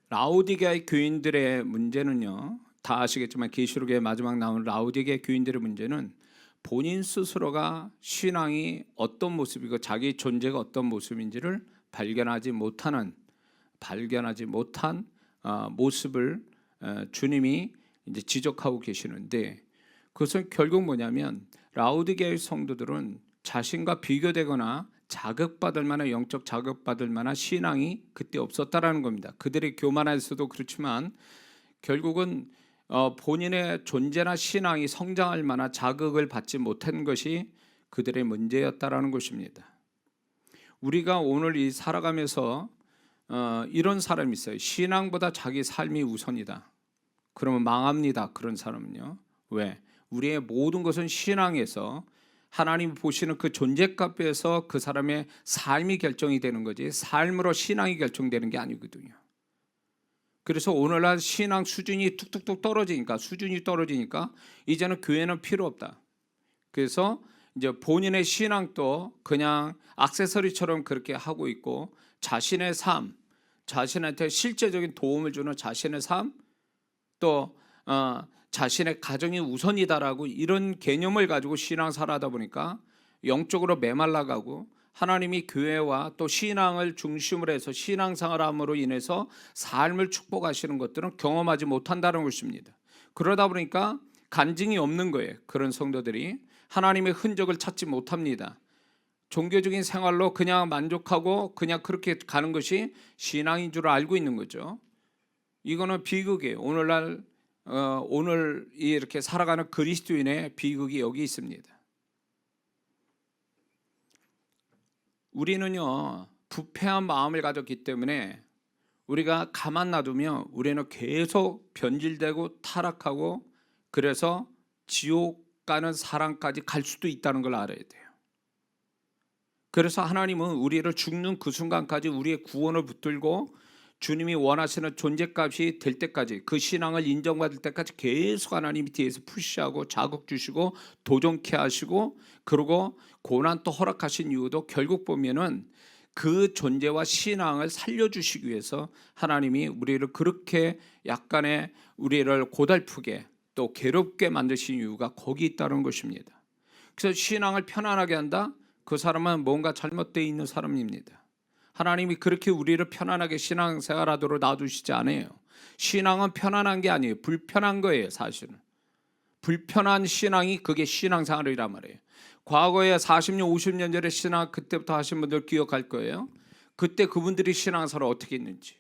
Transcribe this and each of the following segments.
라오디게아의 교인들의 문제는요, 다 아시겠지만 계시록의 마지막 나오는 라오디게아 교인들의 문제는 본인 스스로가 신앙이 어떤 모습이고 자기 존재가 어떤 모습인지를 발견하지 못한 모습을 주님이 이제 지적하고 계시는데, 그것은 결국 뭐냐면 라오디게아의 성도들은 자신과 비교되거나 자극받을 만한, 영적 자극받을 만한 신앙이 그때 없었다라는 겁니다. 그들의 교만에서도 그렇지만 결국은 본인의 존재나 신앙이 성장할 만한 자극을 받지 못한 것이 그들의 문제였다라는 것입니다. 우리가 오늘 이 살아가면서 이런 사람이 있어요. 신앙보다 자기 삶이 우선이다. 그러면 망합니다. 그런 사람은요. 왜? 우리의 모든 것은 신앙에서 하나님 보시는 그 존재값에서 그 사람의 삶이 결정이 되는 거지, 삶으로 신앙이 결정되는 게 아니거든요. 그래서 오늘날 신앙 수준이 뚝뚝뚝 떨어지니까 이제는 교회는 필요 없다. 그래서 이제 본인의 신앙도 그냥 액세서리처럼 그렇게 하고 있고, 자신의 삶, 자신한테 실제적인 도움을 주는 자신의 삶, 또 자신의 가정이 우선이다라고 이런 개념을 가지고 신앙생활하다 보니까 영적으로 메말라가고, 하나님이 교회와 또 신앙을 중심으로 해서 신앙생활함으로 인해서 삶을 축복하시는 것들은 경험하지 못한다는 것입니다. 그러다 보니까 간증이 없는 거예요. 그런 성도들이 하나님의 흔적을 찾지 못합니다. 종교적인 생활로 그냥 만족하고 그냥 그렇게 가는 것이 신앙인 줄 알고 있는 거죠. 이거는 비극이에요. 오늘 이렇게 살아가는 그리스도인의 비극이 여기 있습니다. 우리는요, 부패한 마음을 가졌기 때문에 우리가 가만 놔두면 우리는 계속 변질되고 타락하고, 그래서 지옥 가는 사랑까지 갈 수도 있다는 걸 알아야 돼요. 그래서 하나님은 우리를 죽는 그 순간까지 우리의 구원을 붙들고 주님이 원하시는 존재값이 될 때까지, 그 신앙을 인정받을 때까지 계속 하나님이 뒤에서 푸시하고 자극 주시고 도전케 하시고, 그리고 고난 또 허락하신 이유도 결국 보면은 그 존재와 신앙을 살려주시기 위해서 하나님이 우리를 그렇게 약간의 우리를 고달프게 또 괴롭게 만드신 이유가 거기 있다는 것입니다. 그래서 신앙을 편안하게 한다? 그 사람은 뭔가 잘못되어 있는 사람입니다. 하나님이 그렇게 우리를 편안하게 신앙생활하도록 놔두시지 않아요. 신앙은 편안한 게 아니에요. 불편한 거예요. 사실은 불편한 신앙이 그게 신앙생활이란 말이에요. 과거에 40년 50년 전에 신앙 그때부터 하신 분들 기억할 거예요. 그때 그분들이 신앙생활을 어떻게 했는지.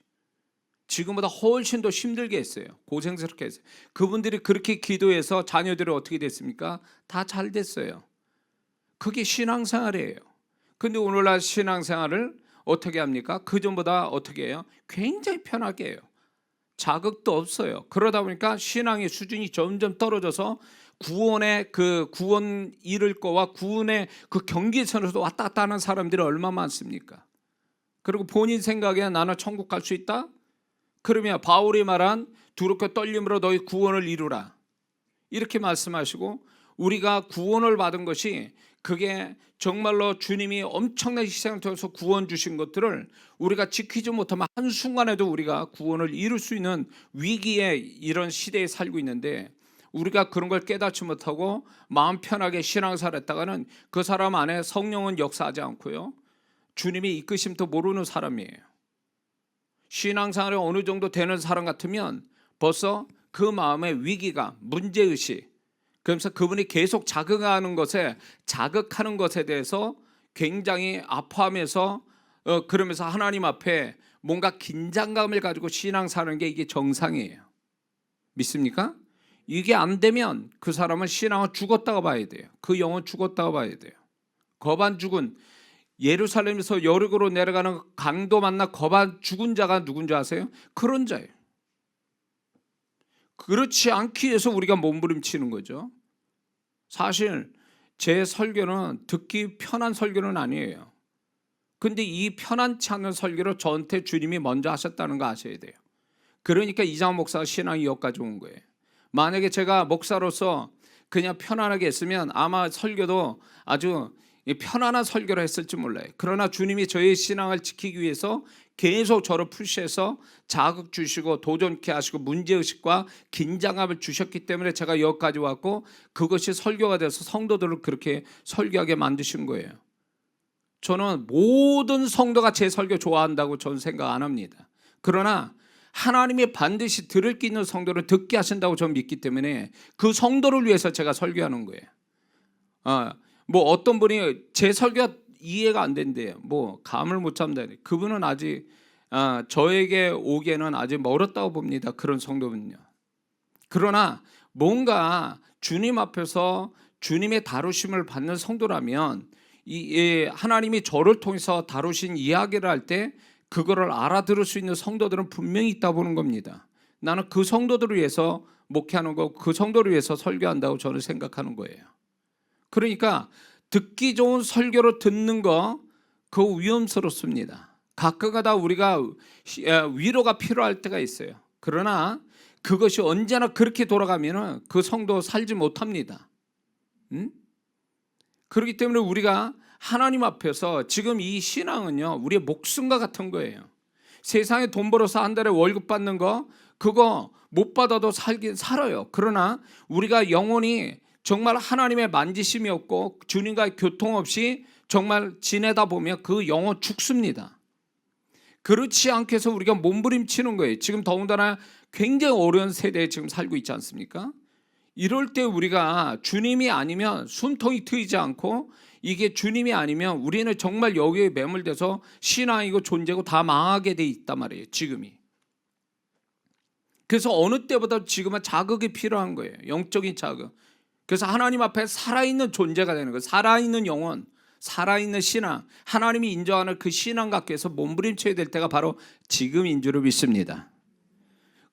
지금보다 훨씬 더 힘들게 했어요. 고생스럽게 했어요. 그분들이 그렇게 기도해서 자녀들이 어떻게 됐습니까? 다 잘 됐어요. 그게 신앙생활이에요. 근데 오늘날 신앙생활을 어떻게 합니까? 그전보다 어떻게 해요? 굉장히 편하게 해요. 자극도 없어요. 그러다 보니까 신앙의 수준이 점점 떨어져서 구원의 그 구원 이룰 거와 구원의 그 경계선에서 왔다 갔다 하는 사람들이 얼마나 많습니까? 그리고 본인 생각에 나는 천국 갈 수 있다? 그러면 바울이 말한 두렵고 떨림으로 너희 구원을 이루라, 이렇게 말씀하시고, 우리가 구원을 받은 것이 그게 정말로 주님이 엄청난 희생을 통해서 구원 주신 것들을 우리가 지키지 못하면 한순간에도 우리가 구원을 이룰 수 있는 위기의 이런 시대에 살고 있는데, 우리가 그런 걸 깨닫지 못하고 마음 편하게 신앙생활 했다가는 그 사람 안에 성령은 역사하지 않고요, 주님이 이끄심도 모르는 사람이에요. 신앙생활이 어느 정도 되는 사람 같으면 벌써 그 마음의 위기가, 문제의식, 그러면서 그분이 계속 자극하는 것에 대해서 굉장히 아파하면서 그러면서 하나님 앞에 뭔가 긴장감을 가지고 신앙사는 게 이게 정상이에요. 믿습니까? 이게 안 되면 그 사람은 신앙은 죽었다고 봐야 돼요. 그 영은 죽었다고 봐야 돼요. 거반 죽은, 예루살렘에서 여리고로 내려가는 강도 만나 거반 죽은 자가 누군지 아세요? 그런 자예요. 그렇지 않기 위해서 우리가 몸부림치는 거죠. 사실 제 설교는 듣기 편한 설교는 아니에요. 근데 이 편안치 않은 설교를 저한테 주님이 먼저 하셨다는 거 아셔야 돼요. 그러니까 이장원 목사가 신앙이 여기까지 온 거예요. 만약에 제가 목사로서 그냥 편안하게 했으면 아마 설교도 아주 편안한 설교를 했을지 몰라요. 그러나 주님이 저의 신앙을 지키기 위해서 계속 저를 푸시해서 자극 주시고 도전케 하시고 문제의식과 긴장감을 주셨기 때문에 제가 여기까지 왔고, 그것이 설교가 돼서 성도들을 그렇게 설교하게 만드신 거예요. 저는 모든 성도가 제 설교 좋아한다고 저는 생각 안 합니다. 그러나 하나님이 반드시 들을 게 있는 성도를 듣게 하신다고 저는 믿기 때문에 그 성도를 위해서 제가 설교하는 거예요. 뭐 어떤 분이 제 설교가 이해가 안 된대요. 뭐 감을 못 잡는다. 그분은 아직 저에게 오기에는 아직 멀었다고 봅니다. 그런 성도분요. 그러나 뭔가 주님 앞에서 주님의 다루심을 받는 성도라면 하나님이 저를 통해서 다루신 이야기를 할 때 그거를 알아들을 수 있는 성도들은 분명히 있다 보는 겁니다. 나는 그 성도들을 위해서 목회하는 거, 그 성도를 위해서 설교한다고 저는 생각하는 거예요. 그러니까 듣기 좋은 설교로 듣는 거, 그거 위험스럽습니다. 가끔가다 우리가 위로가 필요할 때가 있어요. 그러나 그것이 언제나 그렇게 돌아가면 그 성도 살지 못합니다. 그렇기 때문에 우리가 하나님 앞에서 지금 이 신앙은요, 우리의 목숨과 같은 거예요. 세상에 돈 벌어서 한 달에 월급 받는 거, 그거 못 받아도 살긴 살아요. 그러나 우리가 영원히 정말 하나님의 만지심이 없고 주님과의 교통 없이 정말 지내다 보면 그 영혼 죽습니다. 그렇지 않게 해서 우리가 몸부림치는 거예요. 지금 더군다나 굉장히 어려운 세대에 지금 살고 있지 않습니까? 이럴 때 우리가 주님이 아니면 숨통이 트이지 않고, 이게 주님이 아니면 우리는 정말 여기에 매몰돼서 신앙이고 존재고 다 망하게 돼 있단 말이에요. 지금이. 그래서 어느 때보다 지금은 자극이 필요한 거예요. 영적인 자극. 그래서 하나님 앞에 살아있는 존재가 되는 거예요. 살아있는 영혼, 살아있는 신앙, 하나님이 인정하는 그 신앙 갖기 위해서 몸부림쳐야 될 때가 바로 지금인 줄 믿습니다.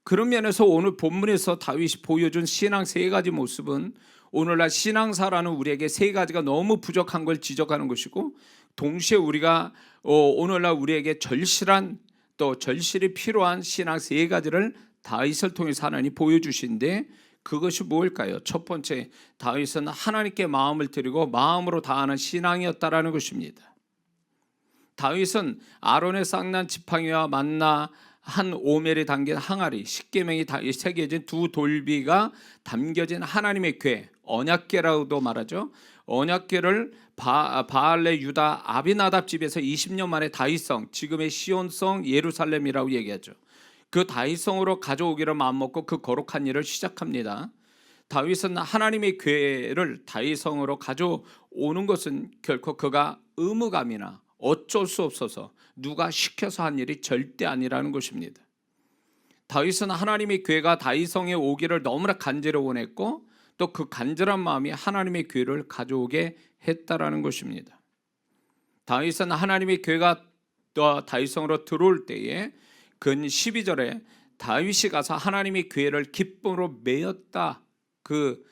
그런 면에서 오늘 본문에서 다윗이 보여준 신앙 세 가지 모습은 오늘날 신앙사라는 우리에게 세 가지가 너무 부족한 걸 지적하는 것이고, 동시에 우리가 오늘날 우리에게 절실한, 또 절실히 필요한 신앙 세 가지를 다윗을 통해서 하나님이 보여주신데, 그것이 무엇일까요? 첫 번째, 다윗은 하나님께 마음을 드리고 마음으로 다하는 신앙이었다라는 것입니다. 다윗은 아론의 쌍난 지팡이와 만나 한 오멜이 담긴 항아리, 십계명이 새겨진 두 돌비가 담겨진 하나님의 궤, 언약궤라고도 말하죠. 언약궤를 바알레 유다 아비나답 집에서 20년 만에 다윗성, 지금의 시온성 예루살렘이라고 얘기하죠. 그 다윗성으로 가져오기를 마음먹고 그 거룩한 일을 시작합니다. 다윗은 하나님의 궤를 다윗성으로 가져오는 것은 결코 그가 의무감이나 어쩔 수 없어서 누가 시켜서 한 일이 절대 아니라는 것입니다. 다윗은 하나님의 궤가 다윗성에 오기를 너무나 간절히 원했고, 또 그 간절한 마음이 하나님의 궤를 가져오게 했다라는 것입니다. 다윗은 하나님의 궤가 다윗성으로 들어올 때에 근 12절에 다윗이 가서 하나님의 궤를 기쁨으로 메었다. 그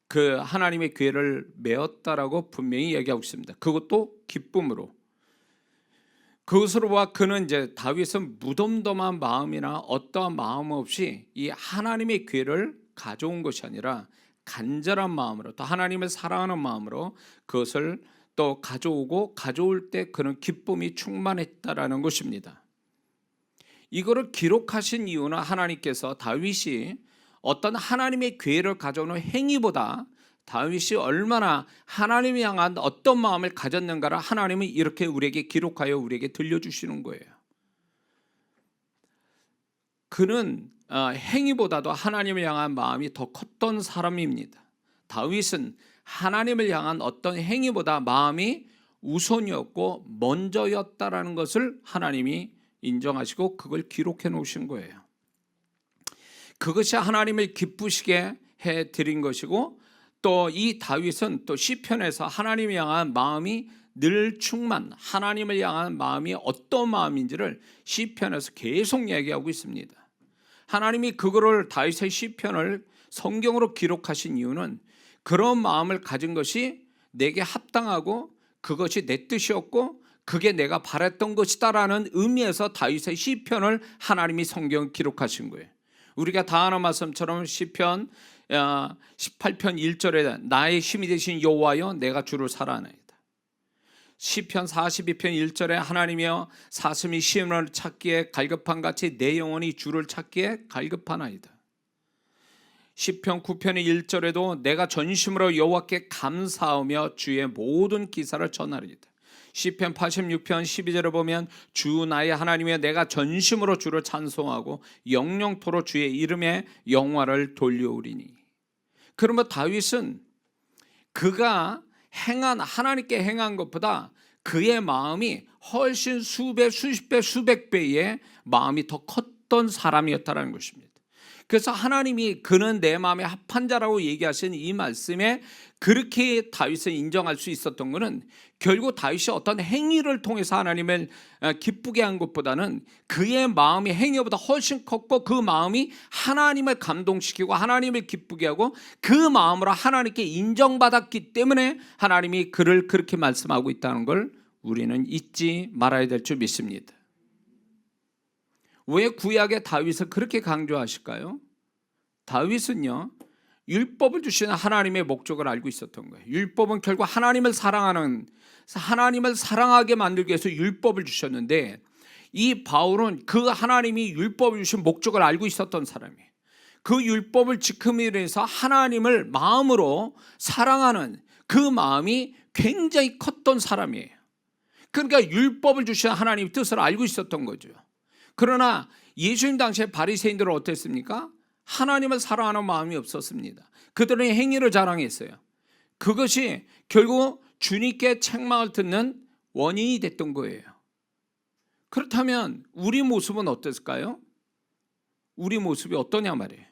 하나님의 궤를 메었다라고 분명히 얘기하고 있습니다. 그것도 기쁨으로. 그것으로 봐 그는 이제 다윗은 무덤덤한 마음이나 어떠한 마음 없이 이 하나님의 궤를 가져온 것이 아니라 간절한 마음으로, 또 하나님을 사랑하는 마음으로 그것을 또 가져오고, 가져올 때 그는 기쁨이 충만했다라는 것입니다. 이거를 기록하신 이유는 하나님께서 다윗이 어떤 하나님의 궤를 가져오는 행위보다 다윗이 얼마나 하나님을 향한 어떤 마음을 가졌는가를 하나님은 이렇게 우리에게 기록하여 우리에게 들려주시는 거예요. 그는 행위보다도 하나님을 향한 마음이 더 컸던 사람입니다. 다윗은 하나님을 향한 어떤 행위보다 마음이 우선이었고 먼저였다라는 것을 하나님이 인정하시고 그걸 기록해 놓으신 거예요. 그것이 하나님을 기쁘시게 해 드린 것이고, 또 이 다윗은 또 시편에서 하나님을 향한 마음이 늘 하나님을 향한 마음이 어떤 마음인지를 시편에서 계속 얘기하고 있습니다. 하나님이 그거를 다윗의 시편을 성경으로 기록하신 이유는 그런 마음을 가진 것이 내게 합당하고 그것이 내 뜻이었고 그게 내가 바랬던 것이다라는 의미에서 다윗의 시편을 하나님이 성경을 기록하신 거예요. 우리가 다 아는 말씀처럼 시편 18편 1절에 나의 힘이 되신 여호와여 내가 주를 사랑하나이다. 시편 42편 1절에 하나님이여 사슴이 시온을 찾기에 갈급한 같이 내 영혼이 주를 찾기에 갈급하나이다. 시편 9편의 1절에도 내가 전심으로 여호와께 감사하며 주의 모든 기사를 전하리이다. 시편 86편 12절에 보면 주 나의 하나님이여 내가 전심으로 주를 찬송하고 영영토로 주의 이름에 영화를 돌려오리니. 그러면 다윗은 그가 행한 하나님께 행한 것보다 그의 마음이 훨씬 수배, 수십 배, 수백 배의 마음이 더 컸던 사람이었다는 것입니다. 그래서 하나님이 그는 내 마음에 합한 자라고 얘기하신 이 말씀에 그렇게 다윗을 인정할 수 있었던 것은 결국 다윗이 어떤 행위를 통해서 하나님을 기쁘게 한 것보다는 그의 마음이 행위보다 훨씬 컸고 그 마음이 하나님을 감동시키고 하나님을 기쁘게 하고 그 마음으로 하나님께 인정받았기 때문에 하나님이 그를 그렇게 말씀하고 있다는 걸 우리는 잊지 말아야 될 줄 믿습니다. 왜 구약의 다윗을 그렇게 강조하실까요? 다윗은요 율법을 주시는 하나님의 목적을 알고 있었던 거예요. 율법은 결국 하나님을 사랑하게 만들기 위해서 율법을 주셨는데 이 바울은 그 하나님이 율법을 주신 목적을 알고 있었던 사람이에요. 그 율법을 지킴으로 해서 하나님을 마음으로 사랑하는 그 마음이 굉장히 컸던 사람이에요. 그러니까 율법을 주신 하나님의 뜻을 알고 있었던 거죠. 그러나 예수님 당시에 바리새인들은 어땠습니까? 하나님을 사랑하는 마음이 없었습니다. 그들은 행위를 자랑했어요. 그것이 결국 주님께 책망을 듣는 원인이 됐던 거예요. 그렇다면 우리 모습은 어땠을까요? 우리 모습이 어떠냐 말이에요.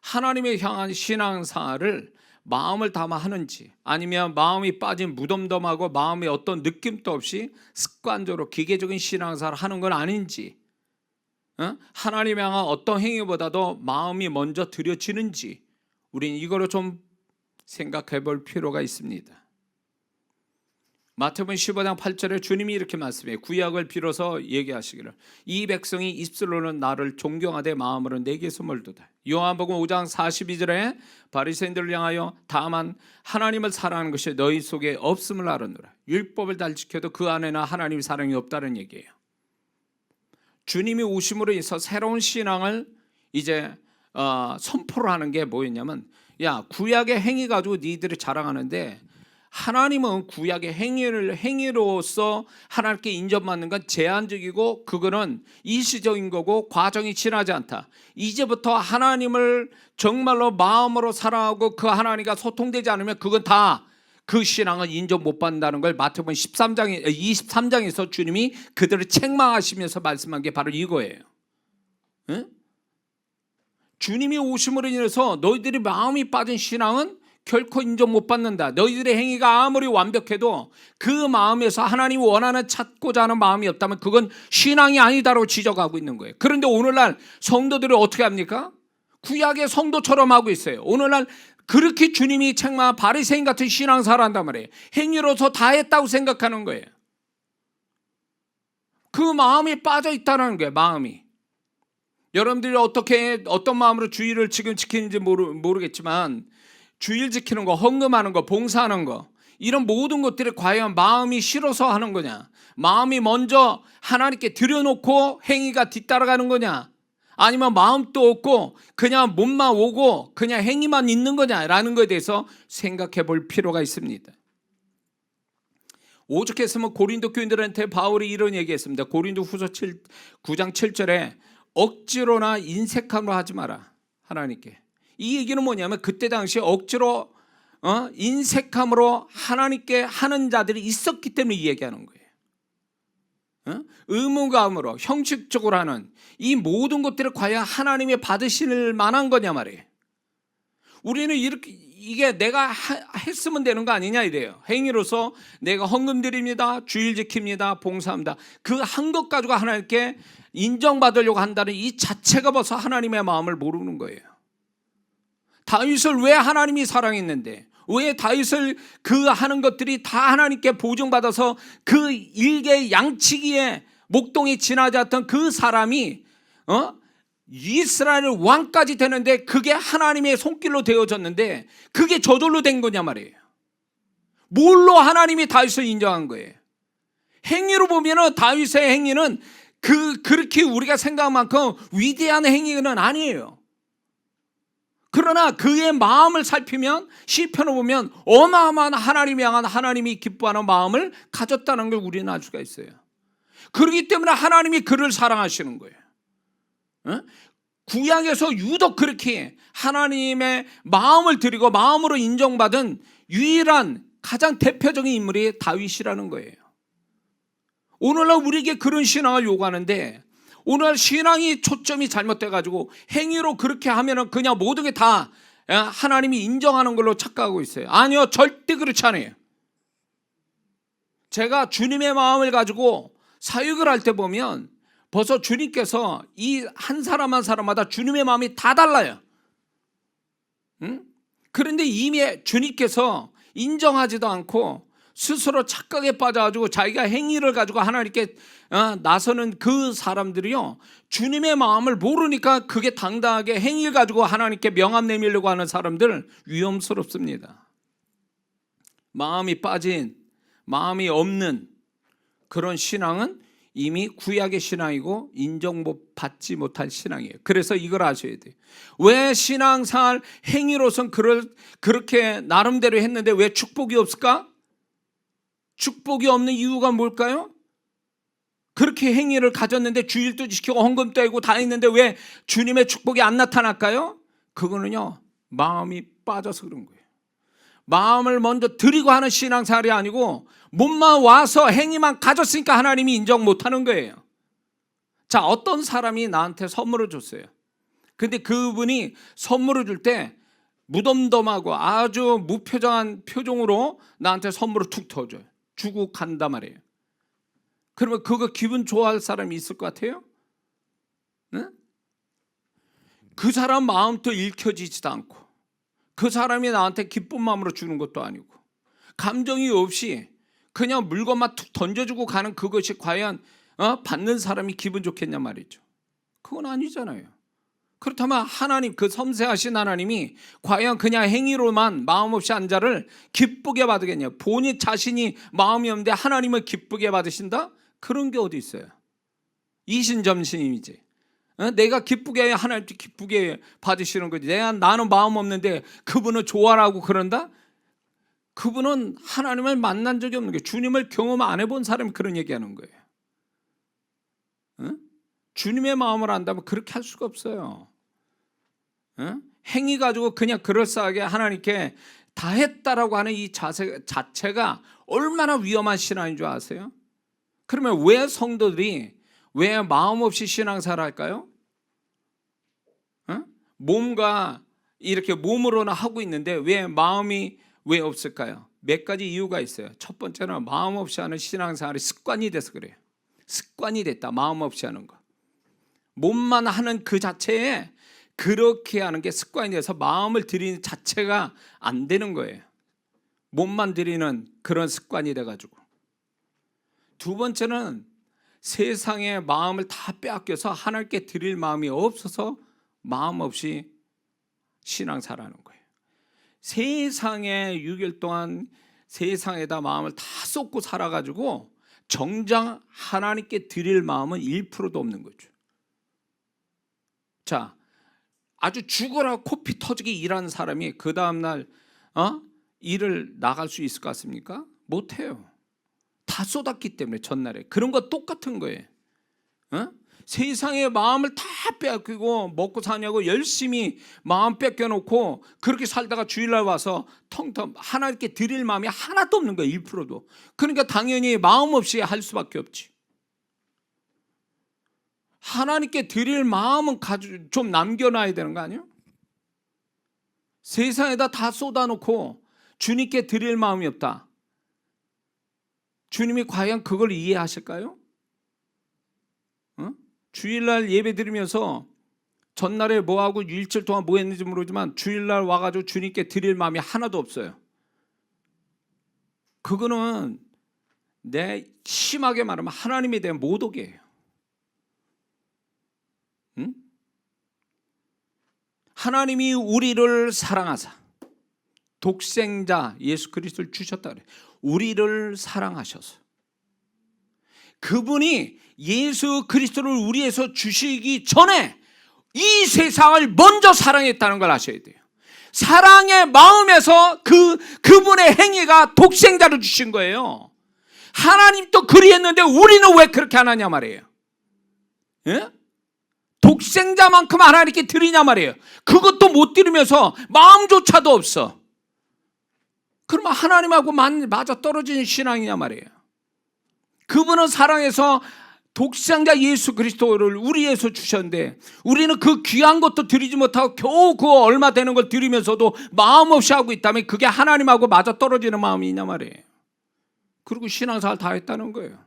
하나님을 향한 신앙생활을 마음을 담아 하는지 아니면 마음이 빠진 무덤덤하고 마음에 어떤 느낌도 없이 습관적으로 기계적인 신앙생활을 하는 건 아닌지, 하나님을 향한 어떤 행위보다도 마음이 먼저 드려지는지 우리는 이거를 좀 생각해 볼 필요가 있습니다. 마태복음 15장 8절에 주님이 이렇게 말씀해요. 구약을 빌어서 얘기하시기를 이 백성이 입술로는 나를 존경하되 마음으로는 내게서 멀도다. 요한복음 5장 42절에 바리새인들을 향하여 다만 하나님을 사랑하는 것이 너희 속에 없음을 알았노라. 율법을 잘 지켜도 그 안에는 하나님 사랑이 없다는 얘기예요. 주님이 오심으로 인해서 새로운 신앙을 이제 선포를 하는 게 뭐였냐면 야 구약의 행위 가지고 니들이 자랑하는데 하나님은 구약의 행위로서 하나님께 인정받는 건 제한적이고 그거는 일시적인 거고 과정이 지나지 않다. 이제부터 하나님을 정말로 마음으로 사랑하고 그 하나님과 소통되지 않으면 그건 다 그 신앙은 인정 못 받는다는 걸 마태복음 23장에서 주님이 그들을 책망하시면서 말씀한 게 바로 이거예요. 응? 주님이 오심으로 인해서 너희들이 마음이 빠진 신앙은 결코 인정 못 받는다. 너희들의 행위가 아무리 완벽해도 그 마음에서 하나님이 원하는 찾고자 하는 마음이 없다면 그건 신앙이 아니다라고 지적하고 있는 거예요. 그런데 오늘날 성도들이 어떻게 합니까? 구약의 성도처럼 하고 있어요. 오늘날 그렇게 주님이 책망한 바리새인 같은 신앙생활을 한단 말이에요. 행위로서 다 했다고 생각하는 거예요. 그 마음이 빠져 있다는 거예요. 마음이. 여러분들이 어떤 마음으로 주일을 지금 지키는지 모르겠지만 주일 지키는 거, 헌금하는 거, 봉사하는 거 이런 모든 것들이 과연 마음이 싫어서 하는 거냐, 마음이 먼저 하나님께 들여놓고 행위가 뒤따라가는 거냐, 아니면 마음도 없고 그냥 몸만 오고 그냥 행위만 있는 거냐라는 것에 대해서 생각해 볼 필요가 있습니다. 오죽했으면 고린도 교인들한테 바울이 이런 얘기했습니다. 고린도 후서 9장 7절에 억지로나 인색함으로 하지 마라. 하나님께. 이 얘기는 뭐냐면 그때 당시에 억지로 인색함으로 하나님께 하는 자들이 있었기 때문에 이 얘기하는 거예요. 의무감으로 형식적으로 하는 이 모든 것들을 과연 하나님이 받으실 만한 거냐 말이에요. 우리는 이게 내가 했으면 되는 거 아니냐 이래요. 행위로서 내가 헌금 드립니다, 주일 지킵니다, 봉사합니다. 그 한 것 가지고 하나님께 인정받으려고 한다는 이 자체가 벌써 하나님의 마음을 모르는 거예요. 다윗을 왜 하나님이 사랑했는데, 왜 다윗을 그 하는 것들이 다 하나님께 보증받아서 그 일개 양치기에 목동이 지나지 않던 그 사람이 이스라엘 왕까지 되는데 그게 하나님의 손길로 되어졌는데 그게 저절로 된 거냐 말이에요. 뭘로 하나님이 다윗을 인정한 거예요? 겉으로 보면은 다윗의 행위는 그렇게 우리가 생각한 만큼 위대한 행위는 아니에요. 그러나 그의 마음을 살피면 시편을 보면 어마어마한 하나님을 향한 하나님이 기뻐하는 마음을 가졌다는 걸 우리는 알 수가 있어요. 그렇기 때문에 하나님이 그를 사랑하시는 거예요. 구약에서 유독 그렇게 하나님의 마음을 드리고 마음으로 인정받은 유일한 가장 대표적인 인물이 다윗이라는 거예요. 오늘날 우리에게 그런 신앙을 요구하는데 오늘 신앙이 초점이 잘못돼가지고 행위로 그렇게 하면은 그냥 모든 게 다 하나님이 인정하는 걸로 착각하고 있어요. 아니요, 절대 그렇지 않아요. 제가 주님의 마음을 가지고 사역을 할 때 보면 벌써 주님께서 이 한 사람 한 사람마다 주님의 마음이 다 달라요. 그런데 이미 주님께서 인정하지도 않고 스스로 착각에 빠져가지고 자기가 행위를 가지고 하나님께 나서는 그 사람들이요, 주님의 마음을 모르니까 그게 당당하게 행위를 가지고 하나님께 명함 내밀려고 하는 사람들 위험스럽습니다. 마음이 빠진, 마음이 없는 그런 신앙은 이미 구약의 신앙이고 인정받지 못한 신앙이에요. 그래서 이걸 아셔야 돼요. 왜 신앙생활 행위로선 그렇게 나름대로 했는데 왜 축복이 없을까? 축복이 없는 이유가 뭘까요? 그렇게 행위를 가졌는데 주일도 지키고 헌금도 하고 다 했는데 왜 주님의 축복이 안 나타날까요? 그거는요, 마음이 빠져서 그런 거예요. 마음을 먼저 드리고 하는 신앙생활이 아니고 몸만 와서 행위만 가졌으니까 하나님이 인정 못하는 거예요. 자, 어떤 사람이 나한테 선물을 줬어요. 근데 그분이 선물을 줄 때 무덤덤하고 아주 무표정한 표정으로 나한테 선물을 툭 터줘요. 주고 간단 말이에요. 그러면 그거 기분 좋아할 사람이 있을 것 같아요? 네? 그 사람 마음도 읽혀지지도 않고 그 사람이 나한테 기쁜 마음으로 주는 것도 아니고 감정이 없이 그냥 물건만 툭 던져주고 가는 그것이 과연 받는 사람이 기분 좋겠냐 말이죠. 그건 아니잖아요. 그렇다면 하나님, 그 섬세하신 하나님이 과연 그냥 행위로만 마음 없이 한 자를 기쁘게 받으겠냐? 본인 자신이 마음이 없는데 하나님을 기쁘게 받으신다? 그런 게 어디 있어요? 이신점신이지. 내가 기쁘게 하나님도 기쁘게 받으시는 거지. 나는 마음 없는데 그분은 좋아라고 그런다? 그분은 하나님을 만난 적이 없는 거예요. 주님을 경험 안 해본 사람이 그런 얘기하는 거예요. 주님의 마음을 안다면 그렇게 할 수가 없어요. 행위 가지고 그냥 그럴싸하게 하나님께 다 했다라고 하는 이 자세 자체가 얼마나 위험한 신앙인 줄 아세요? 그러면 왜 성도들이 왜 마음 없이 신앙생활 할까요? 몸과 이렇게 몸으로는 하고 있는데 왜 마음이 왜 없을까요? 몇 가지 이유가 있어요. 첫 번째는 마음 없이 하는 신앙생활이 습관이 돼서 그래요. 습관이 됐다, 마음 없이 하는 거. 몸만 하는 그 자체에 그렇게 하는 게 습관이 돼서 마음을 들이는 자체가 안 되는 거예요. 몸만 들이는 그런 습관이 돼가지고. 두 번째는 세상의 마음을 다 빼앗겨서 하나님께 드릴 마음이 없어서 마음 없이 신앙생활하는 거예요. 세상에 6일 동안 세상에다 마음을 다 쏟고 살아가지고 정작 하나님께 드릴 마음은 1%도 없는 거죠. 자, 아주 죽어라 코피 터지게 일하는 사람이 그 다음날 일을 나갈 수 있을 것 같습니까? 못해요. 다 쏟았기 때문에 전날에. 그런 거 똑같은 거예요. 세상의 마음을 다 빼앗기고 먹고 사냐고 열심히 마음 뺏겨놓고 그렇게 살다가 주일날 와서 텅텅 하나님께 드릴 마음이 하나도 없는 거예요. 1%도. 그러니까 당연히 마음 없이 할 수밖에 없지. 하나님께 드릴 마음은 좀 남겨놔야 되는 거 아니에요? 세상에다 다 쏟아놓고 주님께 드릴 마음이 없다. 주님이 과연 그걸 이해하실까요? 주일날 예배 드리면서 전날에 뭐하고 일주일 동안 뭐 했는지 모르지만 주일날 와가지고 주님께 드릴 마음이 하나도 없어요. 그거는 심하게 말하면 하나님에 대한 모독이에요. 하나님이 우리를 사랑하사 독생자 예수 그리스도를 주셨다 그래요. 우리를 사랑하셔서 그분이 예수 그리스도를 우리에서 주시기 전에 이 세상을 먼저 사랑했다는 걸 아셔야 돼요. 사랑의 마음에서 그분의 행위가 독생자를 주신 거예요. 하나님도 그리했는데 우리는 왜 그렇게 안 하냐 말이에요. 예? 독생자만큼 하나님께 드리냐 말이에요. 그것도 못 드리면서 마음조차도 없어. 그러면 하나님하고 맞아 떨어지는 신앙이냐 말이에요. 그분은 사랑해서 독생자 예수 그리스도를 우리에서 주셨는데 우리는 그 귀한 것도 드리지 못하고 겨우 그 얼마 되는 걸 드리면서도 마음 없이 하고 있다면 그게 하나님하고 맞아 떨어지는 마음이냐 말이에요. 그리고 신앙생활 다 했다는 거예요.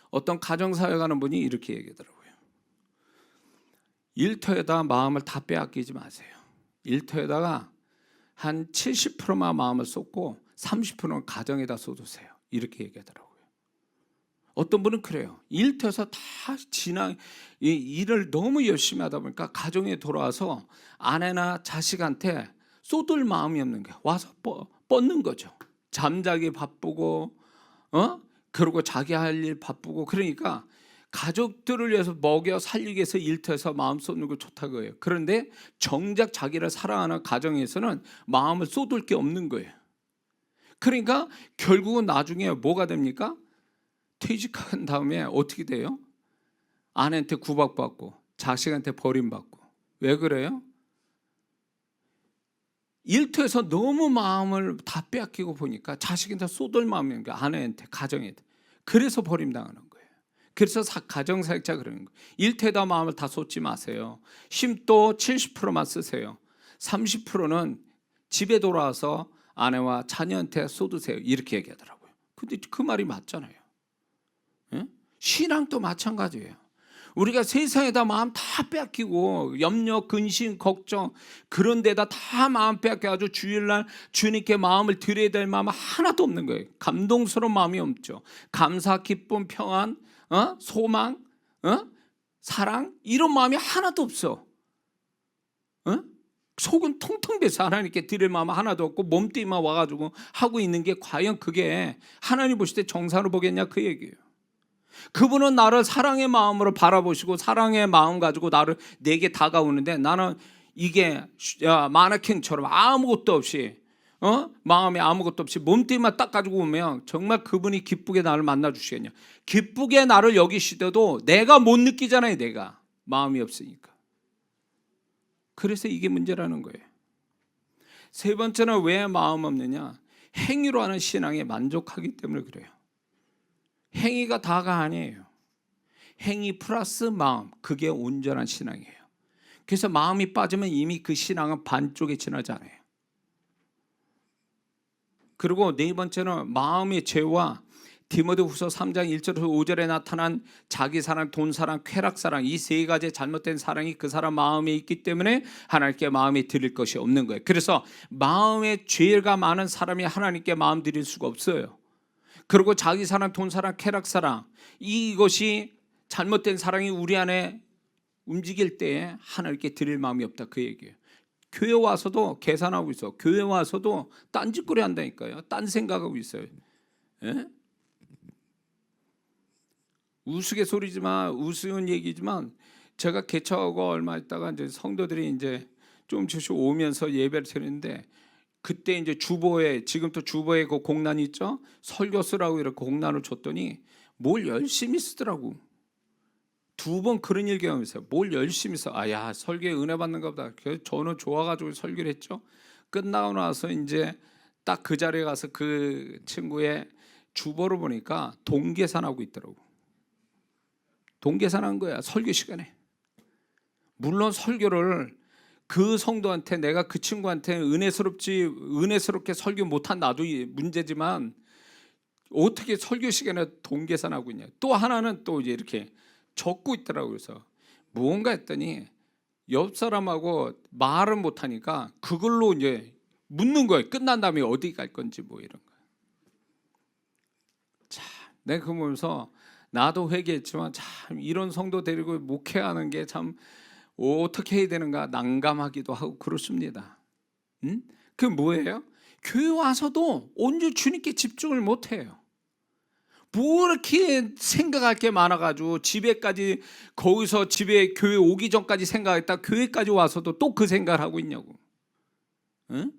어떤 가정사회 가는 분이 이렇게 얘기하더라고요. 일터에다 마음을 다 빼앗기지 마세요. 일터에다가 한 70%만 마음을 쏟고 30%는 가정에다 쏟으세요. 이렇게 얘기하더라고요. 어떤 분은 그래요. 일터에서 다 일을 너무 열심히 하다 보니까 가정에 돌아와서 아내나 자식한테 쏟을 마음이 없는 거야. 와서 뻗는 거죠. 잠자기 바쁘고 그리고 자기 할 일 바쁘고 그러니까 가족들을 위해서 먹여 살리기 위해서 일터에서 마음 쏟는 거 좋다고 해요. 그런데 정작 자기를 사랑하는 가정에서는 마음을 쏟을 게 없는 거예요. 그러니까 결국은 나중에 뭐가 됩니까? 퇴직한 다음에 어떻게 돼요? 아내한테 구박받고 자식한테 버림받고. 왜 그래요? 일터에서 너무 마음을 다 빼앗기고 보니까 자식한테 쏟을 마음인 거예요. 아내한테, 가정한테. 그래서 버림당하는 거예요. 그래서 가정사역자 그러는 거예요. 일터에다 마음을 다 쏟지 마세요. 쉼도 70%만 쓰세요. 30%는 집에 돌아와서 아내와 자녀한테 쏟으세요. 이렇게 얘기하더라고요. 근데 그 말이 맞잖아요. 예? 신앙도 마찬가지예요. 우리가 세상에다 마음 다 빼앗기고 염려, 근심, 걱정 그런 데다 다 마음 빼앗겨가지고 주일날 주님께 마음을 드려야 될 마음은 하나도 없는 거예요. 감동스러운 마음이 없죠. 감사, 기쁨, 평안, 소망, 사랑 이런 마음이 하나도 없어. 속은 통통 베서 하나님께 드릴 마음 하나도 없고 몸뚱이만 와가지고 하고 있는 게 과연 그게 하나님 보실 때 정상으로 보겠냐 그 얘기예요. 그분은 나를 사랑의 마음으로 바라보시고 사랑의 마음 가지고 내게 다가오는데 나는 이게 마네킹처럼 아무것도 없이 마음에 아무것도 없이 몸뚱이만 딱 가지고 오면 정말 그분이 기쁘게 나를 만나 주시겠냐. 기쁘게 나를 여기시더라도 내가 못 느끼잖아요. 내가 마음이 없으니까. 그래서 이게 문제라는 거예요. 세 번째는 왜 마음 없느냐? 행위로 하는 신앙에 만족하기 때문에 그래요. 행위가 다가 아니에요. 행위 플러스 마음, 그게 온전한 신앙이에요. 그래서 마음이 빠지면 이미 그 신앙은 반쪽에 지나지 않아요. 그리고 네 번째는 마음의 죄와 디모데후서 3장 1절에서 5절에 나타난 자기 사랑, 돈 사랑, 쾌락 사랑 이 세 가지 잘못된 사랑이 그 사람 마음에 있기 때문에 하나님께 마음에 드릴 것이 없는 거예요. 그래서 마음에 죄가 많은 사람이 하나님께 마음 드릴 수가 없어요. 그리고 자기 사랑, 돈 사랑, 쾌락 사랑 이것이 잘못된 사랑이 우리 안에 움직일 때에 하나님께 드릴 마음이 없다 그 얘기예요. 교회 와서도 계산하고 있어. 교회 와서도 딴짓거리 한다니까요. 딴 생각하고 있어요. 예? 우스갯소리지만 우스운 얘기지만 제가 개척하고 얼마 있다가 이제 성도들이 이제 조금씩 오면서 예배를 드리는데 그때 이제 주보에 지금 또 주보에 그 공란 있죠? 설교 쓰라고 이렇게 공란을 줬더니 뭘 열심히 쓰더라고. 2번 그런 얘기 하면서 뭘 열심히 써. 아야 설교에 은혜 받는가 보다. 그래서 저는 좋아가지고 설교를 했죠. 끝나고 나서 이제 딱 그 자리에 가서 그 친구의 주보를 보니까 동계산하고 있더라고. 동계산한 거야 설교 시간에. 물론 설교를 그 성도한테 내가 그 친구한테 은혜스럽게 설교 못한 나도 문제지만 어떻게 설교 시간에 동계산하고 있냐. 또 하나는 또 이제 이렇게 적고 있더라고요. 그래서 무언가 했더니 옆 사람하고 말을 못하니까 그걸로 이제 묻는 거예요. 끝난 다음에 어디 갈 건지 뭐 이런 거. 참 내가 그거 보면서 나도 회개했지만 참 이런 성도 데리고 목회하는 게 참 어떻게 해야 되는가 난감하기도 하고 그렇습니다. 그 뭐예요? 교회 와서도 온전히 주님께 집중을 못해요. 뭐 이렇게 생각할 게 많아가지고 집에까지, 거기서 집에 교회 오기 전까지 생각했다 교회까지 와서도 또 그 생각을 하고 있냐고. 응?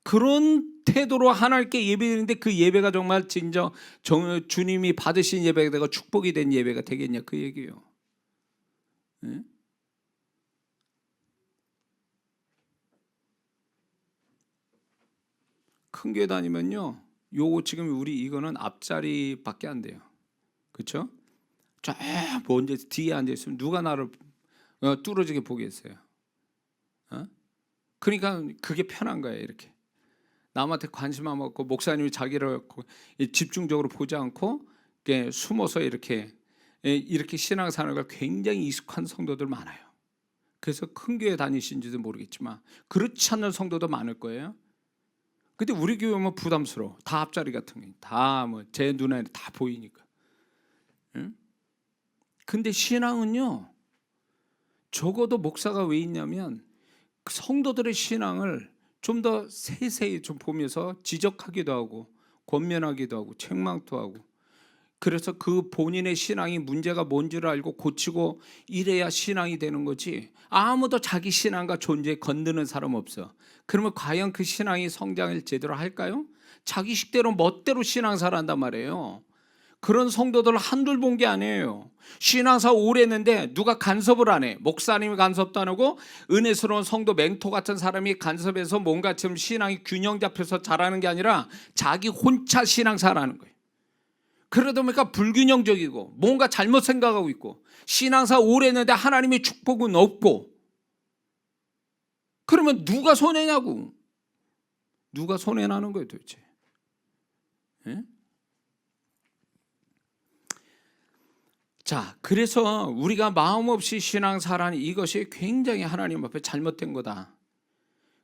그런 태도로 하나님께 예배드리는데 그 예배가 정말 진정 주님이 받으신 예배가 되고 축복이 된 예배가 되겠냐, 그 얘기예요. 응? 큰 교회 다니면요, 요거 지금 우리 이거는 앞자리밖에 안 돼요. 그렇죠? 저 먼저 뒤에 앉아 있으면 누가 나를 뚫어지게 보겠어요. 그러니까 그게 편한 거예요. 이렇게 남한테 관심 안 갖고 목사님이 자기를 집중적으로 보지 않고 숨어서 이렇게 신앙생활을 굉장히 익숙한 성도들 많아요. 그래서 큰 교회 다니신지도 모르겠지만 그렇지 않는 성도도 많을 거예요. 근데 우리 교회 뭐 부담스러워. 다 앞자리 같은 게 다 뭐 제 눈에 다 보이니까. 응? 근데 신앙은요, 적어도 목사가 왜 있냐면 성도들의 신앙을 좀 더 세세히 좀 보면서 지적하기도 하고 권면하기도 하고 책망도 하고, 그래서 그 본인의 신앙이 문제가 뭔지를 알고 고치고 이래야 신앙이 되는 거지. 아무도 자기 신앙과 존재에 건드는 사람 없어. 그러면 과연 그 신앙이 성장을 제대로 할까요? 자기 식대로 멋대로 신앙생활 한단 말이에요. 그런 성도들 한둘 본 게 아니에요. 신앙사 오래 했는데 누가 간섭을 안 해. 목사님이 간섭도 안 하고 은혜스러운 성도 멘토 같은 사람이 간섭해서 뭔가 좀 신앙이 균형 잡혀서 잘하는 게 아니라 자기 혼자 신앙생활하는 거예요. 그러다 보니까 불균형적이고 뭔가 잘못 생각하고 있고 신앙사 오래 했는데 하나님의 축복은 없고, 그러면 누가 손해냐고. 누가 손해나는 거예요 도대체. 예? 자, 그래서 우리가 마음 없이 신앙생활하는 이것이 굉장히 하나님 앞에 잘못된 거다.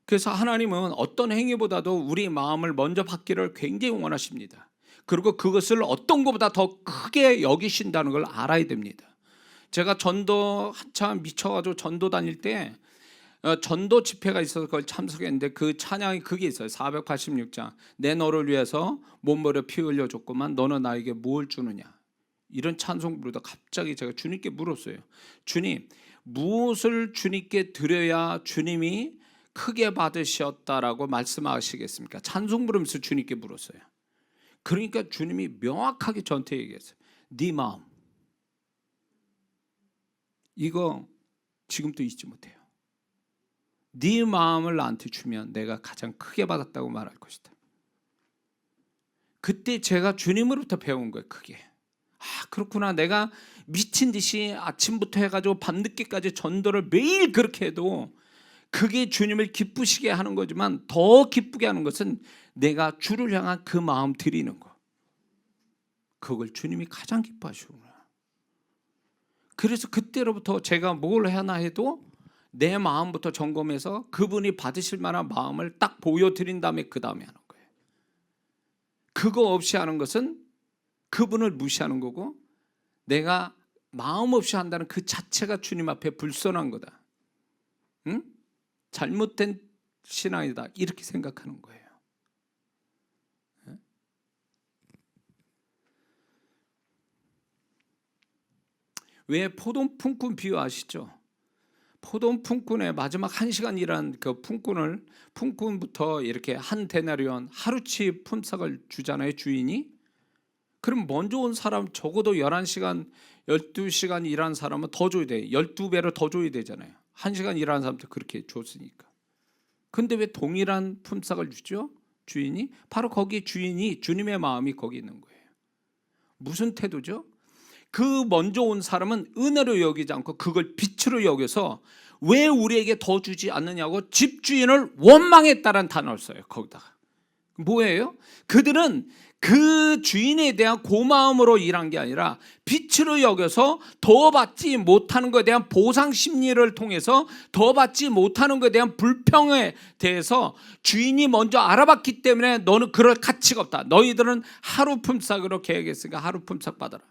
그래서 하나님은 어떤 행위보다도 우리 마음을 먼저 받기를 굉장히 원하십니다. 그리고 그것을 어떤 것보다 더 크게 여기신다는 걸 알아야 됩니다. 제가 전도 한참 미쳐가지고 전도 다닐 때 전도 집회가 있어서 그걸 참석했는데 그 찬양이 그게 있어요. 486장. 내 너를 위해서 몸버려 피 흘려줬구만 너는 나에게 뭘 주느냐. 이런 찬송 부르다 갑자기 제가 주님께 물었어요. 주님, 무엇을 주님께 드려야 주님이 크게 받으셨다라고 말씀하시겠습니까? 찬송 부르면서 주님께 물었어요. 그러니까 주님이 명확하게 저한테 얘기했어요. 네 마음. 이거 지금도 잊지 못해요. 네 마음을 나한테 주면 내가 가장 크게 받았다고 말할 것이다. 그때 제가 주님으로부터 배운 거예요. 크게. 아, 그렇구나. 내가 미친 듯이 아침부터 해가지고 밤늦게까지 전도를 매일 그렇게 해도 그게 주님을 기쁘시게 하는 거지만 더 기쁘게 하는 것은 내가 주를 향한 그 마음 드리는 거. 그걸 주님이 가장 기뻐하시구나. 그래서 그때로부터 제가 뭘 하나 해도 내 마음부터 점검해서 그분이 받으실 만한 마음을 딱 보여드린 다음에 그 다음에 하는 거예요. 그거 없이 하는 것은 그분을 무시하는 거고 내가 마음 없이 한다는 그 자체가 주님 앞에 불선한 거다. 응? 잘못된 신앙이다. 이렇게 생각하는 거예요. 왜 포도 품꾼 비유 아시죠? 포도 품꾼의 마지막 1시간 일한 그 품꾼부터 이렇게 한 데나리온 하루치 품삯을 주잖아요, 주인이. 그럼 먼저 온 사람 적어도 11시간, 12시간 일한 사람은 더 줘야 돼. 12배로 더 줘야 되잖아요. 1시간 일하는 사람한테 그렇게 줬으니까. 근데 왜 동일한 품삯을 주죠? 주인이? 바로 거기 주인이, 주님의 마음이 거기 있는 거예요. 무슨 태도죠? 그 먼저 온 사람은 은혜로 여기지 않고 그걸 빛으로 여겨서 왜 우리에게 더 주지 않느냐고 집주인을 원망했다는 단어를 써요. 거기다가 뭐예요? 그들은 그 주인에 대한 고마움으로 일한 게 아니라 빛으로 여겨서 더 받지 못하는 것에 대한 보상 심리를 통해서 더 받지 못하는 것에 대한 불평에 대해서 주인이 먼저 알아봤기 때문에 너는 그럴 가치가 없다. 너희들은 하루 품삯으로 계획했으니까 하루 품삯 받아라.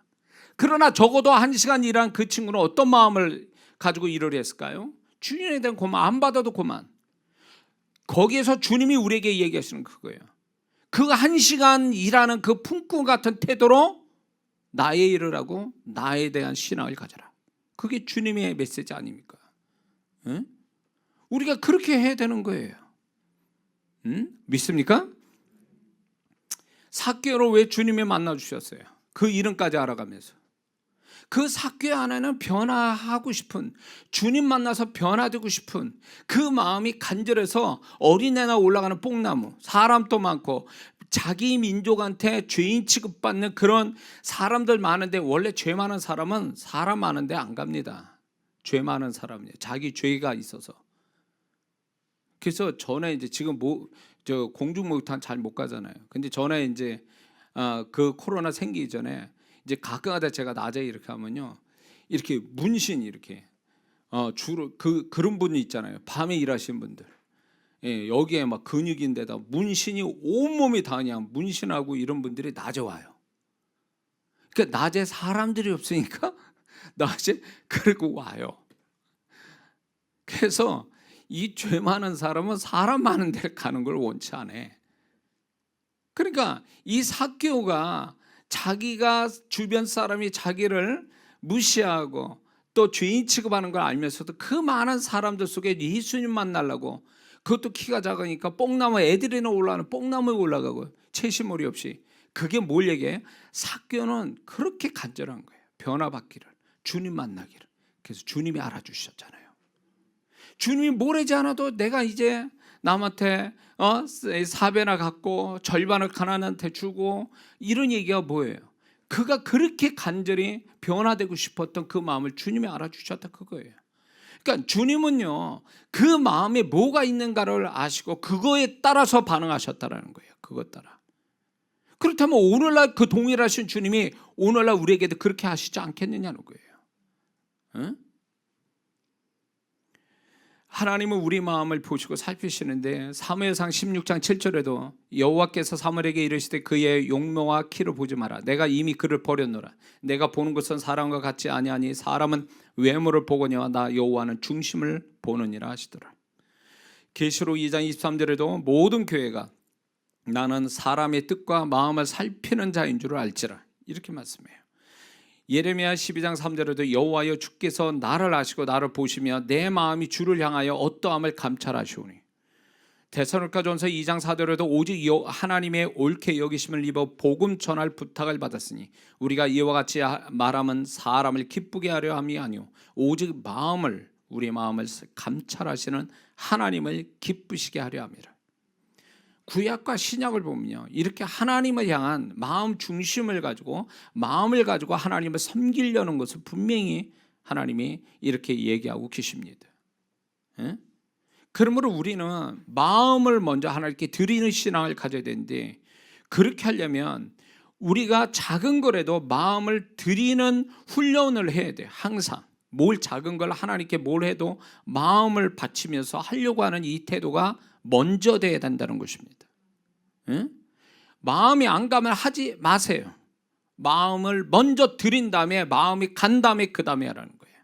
그러나 적어도 1시간 일한 그 친구는 어떤 마음을 가지고 일을 했을까요? 주인에 대한 고마움, 안 받아도 고만. 거기에서 주님이 우리에게 얘기하시는 그거예요. 그 1시간 일하는 그 품꾼 같은 태도로 나의 일을 하고 나에 대한 신앙을 가져라. 그게 주님의 메시지 아닙니까? 응? 우리가 그렇게 해야 되는 거예요. 응? 믿습니까? 삭개오를 왜 주님이 만나 주셨어요? 그 이름까지 알아가면서. 그 삭개 안에는 변화하고 싶은, 주님 만나서 변화되고 싶은 그 마음이 간절해서 어린애나 올라가는 뽕나무, 사람도 많고 자기 민족한테 죄인 취급받는 그런 사람들 많은데, 원래 죄 많은 사람은 사람 많은데 안 갑니다. 죄 많은 사람이에요. 자기 죄가 있어서. 그래서 전에 이제 지금 저 공중 목욕탕 잘 못 가잖아요. 근데 전에 이제 그 코로나 생기기 전에 이제 가끔가다 제가 낮에 이렇게 하면요, 이렇게 문신 이렇게 주로 그런 분이 있잖아요. 밤에 일하시는 분들. 예, 여기에 막 근육인데다 문신이 온몸이 다 그냥 문신하고 이런 분들이 낮에 와요. 그러니까 낮에 사람들이 없으니까 낮에 그러고 와요. 그래서 이 죄 많은 사람은 사람 많은 데 가는 걸 원치 않아. 그러니까 이 삭개오가 자기가 주변 사람이 자기를 무시하고 또 죄인 취급하는 걸 알면서도 그 많은 사람들 속에 예수님 만나려고, 그것도 키가 작으니까 뽕나무, 애들이나 올라가는 뽕나무에 올라가고 채시머리 없이. 그게 뭘 얘기해? 삭개오는 그렇게 간절한 거예요. 변화받기를, 주님 만나기를. 그래서 주님이 알아주셨잖아요. 주님이 모르지 않아도 내가 이제 남한테 4배나 갖고 절반을 가난한테 주고, 이런 얘기가 뭐예요? 그가 그렇게 간절히 변화되고 싶었던 그 마음을 주님이 알아주셨다 그거예요. 그러니까 주님은요, 그 마음에 뭐가 있는가를 아시고 그거에 따라서 반응하셨다라는 거예요. 그것 따라. 그렇다면 오늘날 그 동일하신 주님이 오늘날 우리에게도 그렇게 하시지 않겠느냐는 거예요. 응? 하나님은 우리 마음을 보시고 살피시는데, 사무엘상 16장 7절에도 여호와께서 사무엘에게 이르시되 그의 용모와 키를 보지 마라. 내가 이미 그를 버렸노라. 내가 보는 것은 사람과 같지 아니하니 사람은 외모를 보거니와 나 여호와는 중심을 보느니라 하시더라. 계시록 2장 23절에도 모든 교회가 나는 사람의 뜻과 마음을 살피는 자인 줄 알지라, 이렇게 말씀해요. 예레미야 12장 3절에도 여호와여 주께서 나를 아시고 나를 보시며 내 마음이 주를 향하여 어떠함을 감찰하시오니. 데살로니가전서 2장 4절에도 오직 하나님의 옳게 여기심을 입어 복음 전할 부탁을 받았으니 우리가 이와 같이 말함은 사람을 기쁘게 하려 함이 아니오 오직 마음을, 우리 마음을 감찰하시는 하나님을 기쁘시게 하려 함이라. 구약과 신약을 보면요, 이렇게 하나님을 향한 마음 중심을 가지고, 마음을 가지고 하나님을 섬기려는 것을 분명히 하나님이 이렇게 얘기하고 계십니다. 예? 그러므로 우리는 마음을 먼저 하나님께 드리는 신앙을 가져야 되는데, 그렇게 하려면 우리가 작은 거라도 마음을 드리는 훈련을 해야 돼요. 항상 뭘 작은 걸 하나님께 뭘 해도 마음을 바치면서 하려고 하는 이 태도가 먼저 돼야 된다는 것입니다. 응? 마음이 안 가면 하지 마세요. 마음을 먼저 드린 다음에, 마음이 간 다음에 그 다음에 하라는 거예요.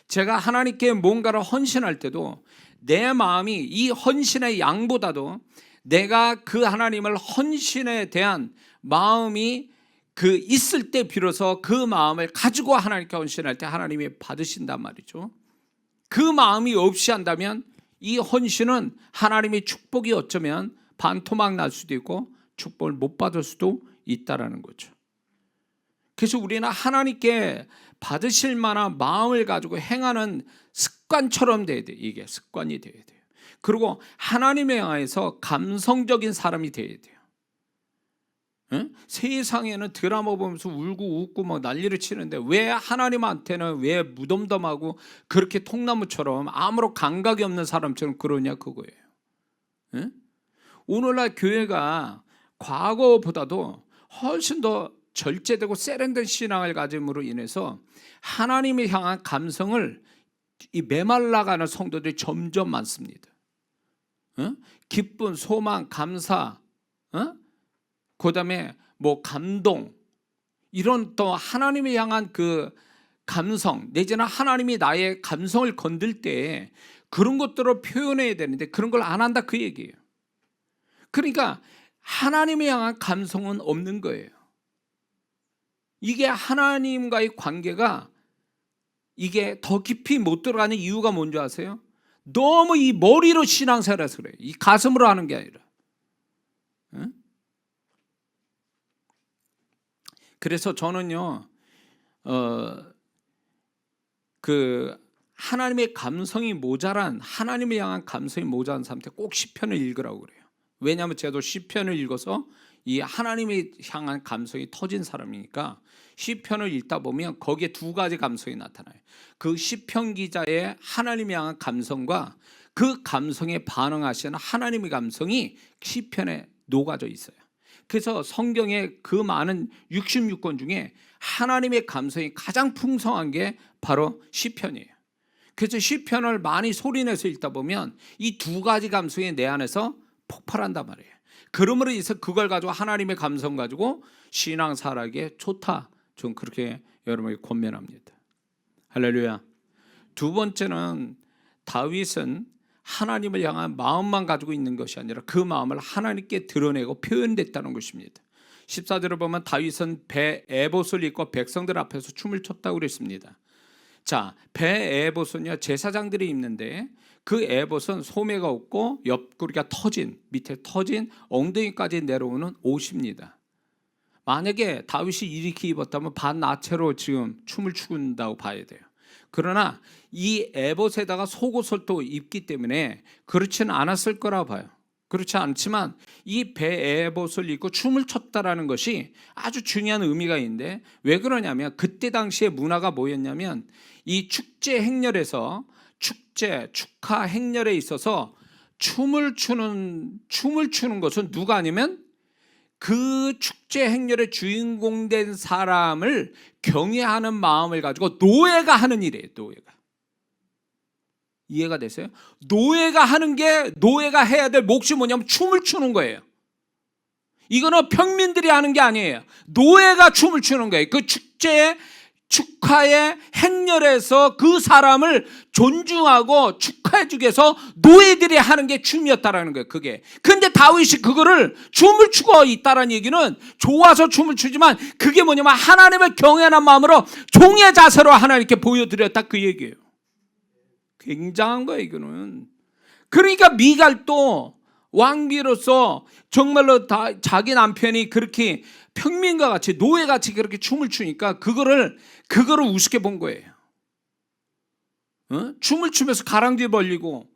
제가 하나님께 뭔가를 헌신할 때도 내 마음이 이 헌신의 양보다도 내가 그 하나님을 헌신에 대한 마음이 그 있을 때 비로소 그 마음을 가지고 하나님께 헌신할 때 하나님이 받으신단 말이죠. 그 마음이 없이 한다면 이 헌신은 하나님의 축복이 어쩌면 반토막 날 수도 있고 축복을 못 받을 수도 있다라는 거죠. 그래서 우리는 하나님께 받으실 만한 마음을 가지고 행하는 습관처럼 돼야 돼요. 이게 습관이 돼야 돼요. 그리고 하나님에 의해서 감성적인 사람이 돼야 돼요. 응? 세상에는 드라마 보면서 울고 웃고 막 난리를 치는데 왜 하나님한테는 왜 무덤덤하고 그렇게 통나무처럼 아무런 감각이 없는 사람처럼 그러냐 그거예요. 응? 오늘날 교회가 과거보다도 훨씬 더 절제되고 세련된 신앙을 가짐으로 인해서 하나님을 향한 감성을 이 메말라가는 성도들이 점점 많습니다. 응? 기쁨, 소망, 감사, 그다음에 뭐 감동, 이런 또 하나님을 향한 그 감성, 내지는 하나님이 나의 감성을 건들 때 그런 것들을 표현해야 되는데 그런 걸 안 한다 그 얘기예요. 그러니까 하나님에 향한 감성은 없는 거예요. 이게 하나님과의 관계가 이게 더 깊이 못 들어가는 이유가 뭔지 아세요? 너무 이 머리로 신앙생활해서 그래요. 이 가슴으로 하는 게 아니라. 응? 그래서 저는요, 하나님의 감성이 모자란, 하나님을 향한 감성이 모자란 사람한테 꼭 시편을 읽으라고 그래요. 왜냐하면 저도 시편을 읽어서 이 하나님을 향한 감성이 터진 사람이니까 시편을 읽다 보면 거기에 두 가지 감성이 나타나요. 그 시편 기자의 하나님을 향한 감성과 그 감성에 반응하시는 하나님의 감성이 시편에 녹아져 있어요. 그래서 성경의 그 많은 66권 중에 하나님의 감성이 가장 풍성한 게 바로 시편이에요. 그래서 시편을 많이 소리내서 읽다 보면 이 두 가지 감성이 내 안에서 폭발한단 말이에요. 그러므로 인해서 그걸 가지고 하나님의 감성 가지고 신앙생활하기에 좋다. 전 그렇게 여러분에게 권면합니다. 할렐루야. 두 번째는 다윗은 하나님을 향한 마음만 가지고 있는 것이 아니라 그 마음을 하나님께 드러내고 표현됐다는 것입니다. 14절을 보면 다윗은 배 에봇을 입고 백성들 앞에서 춤을 췄다고 그랬습니다. 자, 배 에봇은요 제사장들이 입는데 그 에봇은 소매가 없고 옆구리가 터진, 밑에 터진 엉덩이까지 내려오는 옷입니다. 만약에 다윗이 이렇게 입었다면 반나체로 지금 춤을 추는다고 봐야 돼요. 그러나 이 에봇에다가 속옷을 또 입기 때문에 그렇지는 않았을 거라 봐요. 그렇지 않지만 이 배 에봇을 입고 춤을 췄다라는 것이 아주 중요한 의미가 있는데 왜 그러냐면 그때 당시의 문화가 뭐였냐면 이 축제 행렬에서 축하 행렬에 있어서 춤을 추는 것은 누가 아니면 그 축제 행렬의 주인공 된 사람을 경외하는 마음을 가지고 노예가 하는 일이에요. 노예가. 이해가 되세요? 노예가 해야 될 몫이 뭐냐면 춤을 추는 거예요. 이거는 평민들이 하는 게 아니에요. 노예가 춤을 추는 거예요. 그 축하의 행렬에서 그 사람을 존중하고 축하해 주기 위해서 노예들이 하는 게 춤이었다라는 거예요. 그게. 근데 다윗이 그거를 춤을 추고 있다라는 얘기는 좋아서 춤을 추지만 그게 뭐냐면 하나님을 경외하는 마음으로 종의 자세로 하나님께 보여드렸다 그 얘기예요. 굉장한 거예요, 이거는. 그러니까 미갈도 왕비로서 정말로 다 자기 남편이 그렇게 평민과 같이 노예같이 그렇게 춤을 추니까 그거를 우습게 본 거예요. 춤을 추면서 가랑지 벌리고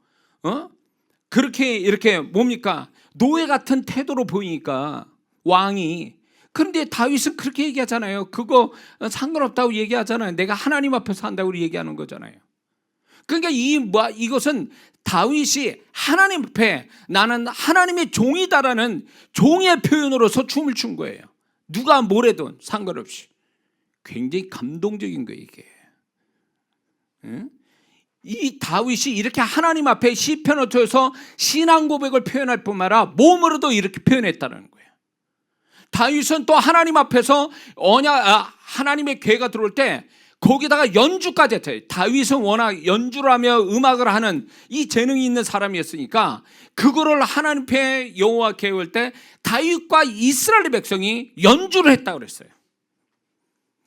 그렇게 이렇게 뭡니까 노예 같은 태도로 보이니까 왕이. 그런데 다윗은 그렇게 얘기하잖아요. 그거 상관없다고 얘기하잖아요. 내가 하나님 앞에서 한다고 얘기하는 거잖아요. 그러니까 이것은 다윗이 하나님 앞에 나는 하나님의 종이다라는 종의 표현으로서 춤을 춘 거예요. 누가 뭐래도 상관없이. 굉장히 감동적인 거예요, 이게. 이 다윗이 이렇게 하나님 앞에 시편을 통해서 신앙 고백을 표현할 뿐만 아니라 몸으로도 이렇게 표현했다는 거예요. 다윗은 또 하나님 앞에서 하나님의 괴가 들어올 때 거기다가 연주까지 했어요. 다윗은 워낙 연주를 하며 음악을 하는 이 재능이 있는 사람이었으니까 그거를 하나님 앞에 여호와께 올 때 다윗과 이스라엘 백성이 연주를 했다고 그랬어요.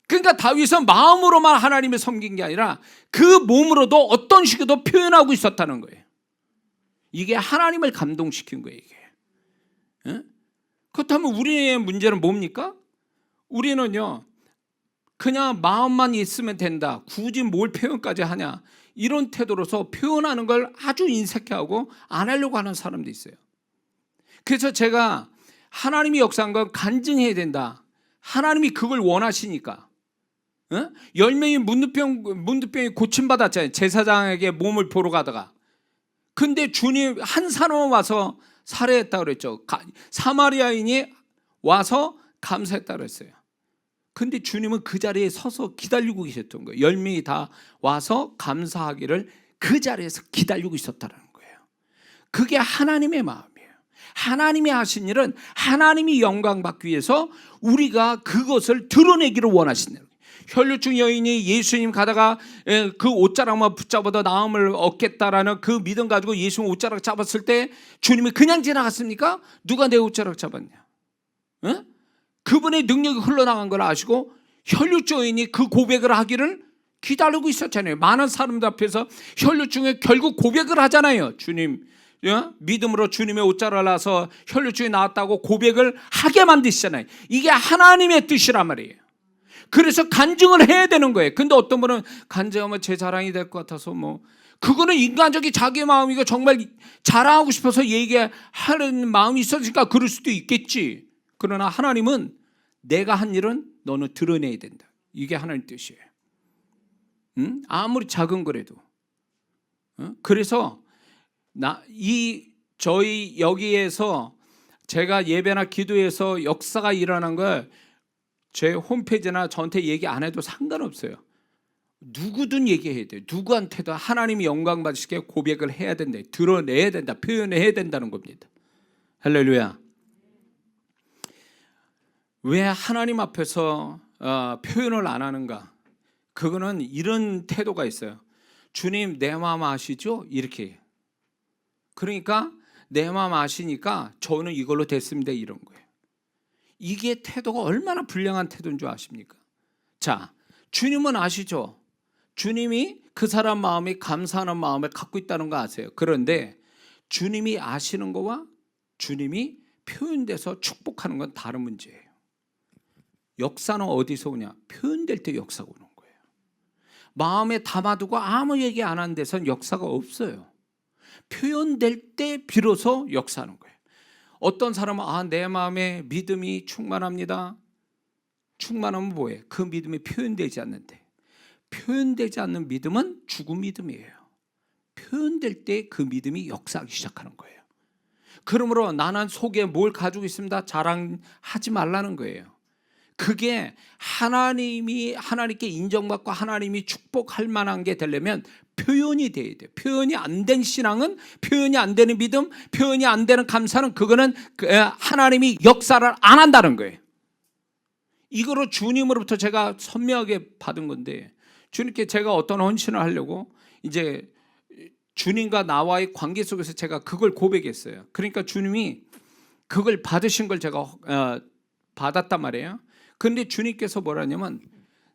그러니까 다윗은 마음으로만 하나님을 섬긴 게 아니라 그 몸으로도 어떤 식으로도 표현하고 있었다는 거예요. 이게 하나님을 감동시킨 거예요, 이게. 그렇다면 우리의 문제는 뭡니까? 우리는요 그냥 마음만 있으면 된다. 굳이 뭘 표현까지 하냐. 이런 태도로서 표현하는 걸 아주 인색해하고 안 하려고 하는 사람도 있어요. 그래서 제가 하나님이 역사한 건 간증해야 된다. 하나님이 그걸 원하시니까. 10명이 문둥병이 고침받았잖아요. 제사장에게 몸을 보러 가다가. 근데 주님 한 사람 와서 살해했다고 그랬죠. 사마리아인이 와서 감사했다고 그랬어요. 근데 주님은 그 자리에 서서 기다리고 계셨던 거예요. 10명이 다 와서 감사하기를 그 자리에서 기다리고 있었다는 거예요. 그게 하나님의 마음이에요. 하나님이 하신 일은 하나님이 영광 받기 위해서 우리가 그것을 드러내기를 원하시는 거예요. 혈류증 여인이 예수님 가다가 그 옷자락만 붙잡아도 나음을 얻겠다라는 그 믿음 가지고 예수님 옷자락 잡았을 때 주님이 그냥 지나갔습니까? 누가 내 옷자락 잡았냐? 응? 그분의 능력이 흘러나간 걸 아시고 혈류증 여인이 그 고백을 하기를 기다리고 있었잖아요. 많은 사람들 앞에서 혈류증에 결국 고백을 하잖아요. 주님, 믿음으로 주님의 옷자락을 나서 혈류증이 나왔다고 고백을 하게 만드시잖아요. 이게 하나님의 뜻이란 말이에요. 그래서 간증을 해야 되는 거예요. 근데 어떤 분은 간증하면 제 자랑이 될 것 같아서 그거는 인간적인 자기 마음이고 정말 자랑하고 싶어서 얘기하는 마음이 있었으니까 그럴 수도 있겠지. 그러나 하나님은 내가 한 일은 너는 드러내야 된다. 이게 하나님 뜻이에요. 아무리 작은 거라도. 그래서 저희 여기에서 제가 예배나 기도에서 역사가 일어난 걸 제 홈페이지나 저한테 얘기 안 해도 상관없어요. 누구든 얘기해야 돼요. 누구한테도 하나님이 영광 받으시게 고백을 해야 된다. 드러내야 된다. 표현해야 된다는 겁니다. 할렐루야. 왜 하나님 앞에서 표현을 안 하는가? 그거는 이런 태도가 있어요. 주님 내 마음 아시죠? 이렇게. 그러니까 내 마음 아시니까 저는 이걸로 됐습니다. 이런 거예요. 이게 태도가 얼마나 불량한 태도인 줄 아십니까? 자, 주님은 아시죠? 주님이 그 사람 마음이 감사하는 마음을 갖고 있다는 거 아세요? 그런데 주님이 아시는 거와 주님이 표현돼서 축복하는 건 다른 문제예요. 역사는 어디서 오냐? 표현될 때 역사가 오는 거예요. 마음에 담아두고 아무 얘기 안 하는 데선 역사가 없어요. 표현될 때 비로소 역사하는 거예요. 어떤 사람은 내 마음에 믿음이 충만합니다. 충만하면 뭐예요? 그 믿음이 표현되지 않는데, 표현되지 않는 믿음은 죽은 믿음이에요. 표현될 때 그 믿음이 역사하기 시작하는 거예요. 그러므로 나는 속에 뭘 가지고 있습니다. 자랑하지 말라는 거예요. 그게 하나님께 인정받고 하나님이 축복할 만한 게 되려면 표현이 돼야 돼요. 표현이 안 된 신앙은, 표현이 안 되는 믿음, 표현이 안 되는 감사는 그거는 하나님이 역사를 안 한다는 거예요. 이거로 주님으로부터 제가 선명하게 받은 건데, 주님께 제가 어떤 헌신을 하려고 이제 주님과 나와의 관계 속에서 제가 그걸 고백했어요. 그러니까 주님이 그걸 받으신 걸 제가 받았단 말이에요. 그런데 주님께서 뭐라냐면,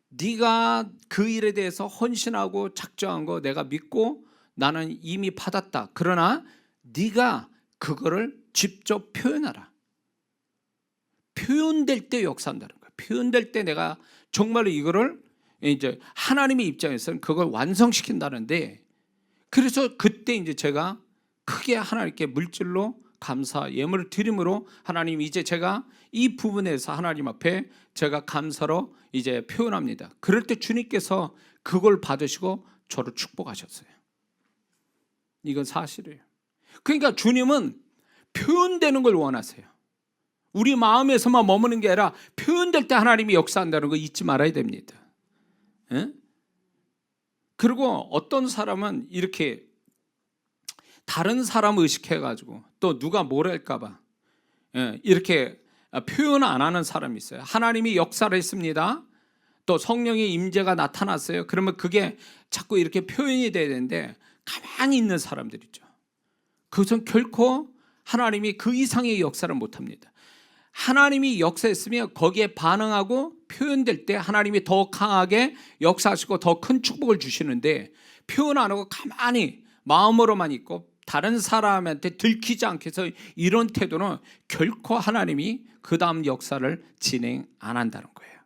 네가 그 일에 대해서 헌신하고 작정한 거 내가 믿고 나는 이미 받았다. 그러나 네가 그거를 직접 표현하라. 표현될 때 역사한다는 거야. 표현될 때 내가 정말로 이거를 이제 하나님의 입장에서는 그걸 완성시킨다는데, 그래서 그때 이제 제가 크게 하나님께 물질로 감사 예물을 드림으로 하나님 이제 제가 이 부분에서 하나님 앞에 제가 감사로 이제 표현합니다. 그럴 때 주님께서 그걸 받으시고 저를 축복하셨어요. 이건 사실이에요. 그러니까 주님은 표현되는 걸 원하세요. 우리 마음에서만 머무는 게 아니라 표현될 때 하나님이 역사한다는 거 잊지 말아야 됩니다. 에? 그리고 어떤 사람은 이렇게 다른 사람 의식해가지고 또 누가 뭐랄까 봐 이렇게 표현 안 하는 사람이 있어요. 하나님이 역사를 했습니다. 또 성령의 임재가 나타났어요. 그러면 그게 자꾸 이렇게 표현이 돼야 되는데 가만히 있는 사람들 있죠. 그것은 결코 하나님이 그 이상의 역사를 못합니다. 하나님이 역사했으면 거기에 반응하고 표현될 때 하나님이 더 강하게 역사하시고 더 큰 축복을 주시는데, 표현 안 하고 가만히 마음으로만 있고 다른 사람한테 들키지 않게 해서 이런 태도는 결코 하나님이 그 다음 역사를 진행 안 한다는 거예요.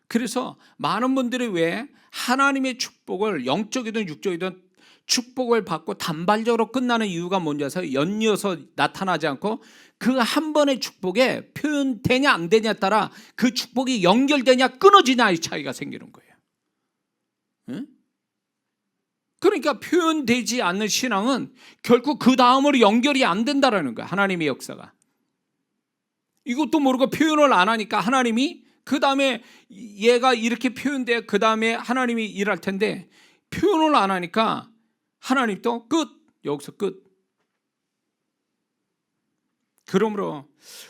그래서 많은 분들이 왜 하나님의 축복을 영적이든 육적이든 축복을 받고 단발적으로 끝나는 이유가 뭔지 아세요? 연이어서 나타나지 않고 그 한 번의 축복에 표현되냐 안 되냐에 따라 그 축복이 연결되냐 끊어지냐의 차이가 생기는 거예요. 응? 그러니까 표현되지 않는 신앙은 결국 그 다음으로 연결이 안 된다는 거예요. 하나님의 역사가. 이것도 모르고 표현을 안 하니까 하나님이 그 다음에 얘가 이렇게 표현돼 그 다음에 하나님이 일할 텐데, 표현을 안 하니까 하나님도 끝, 여기서 끝. 그러므로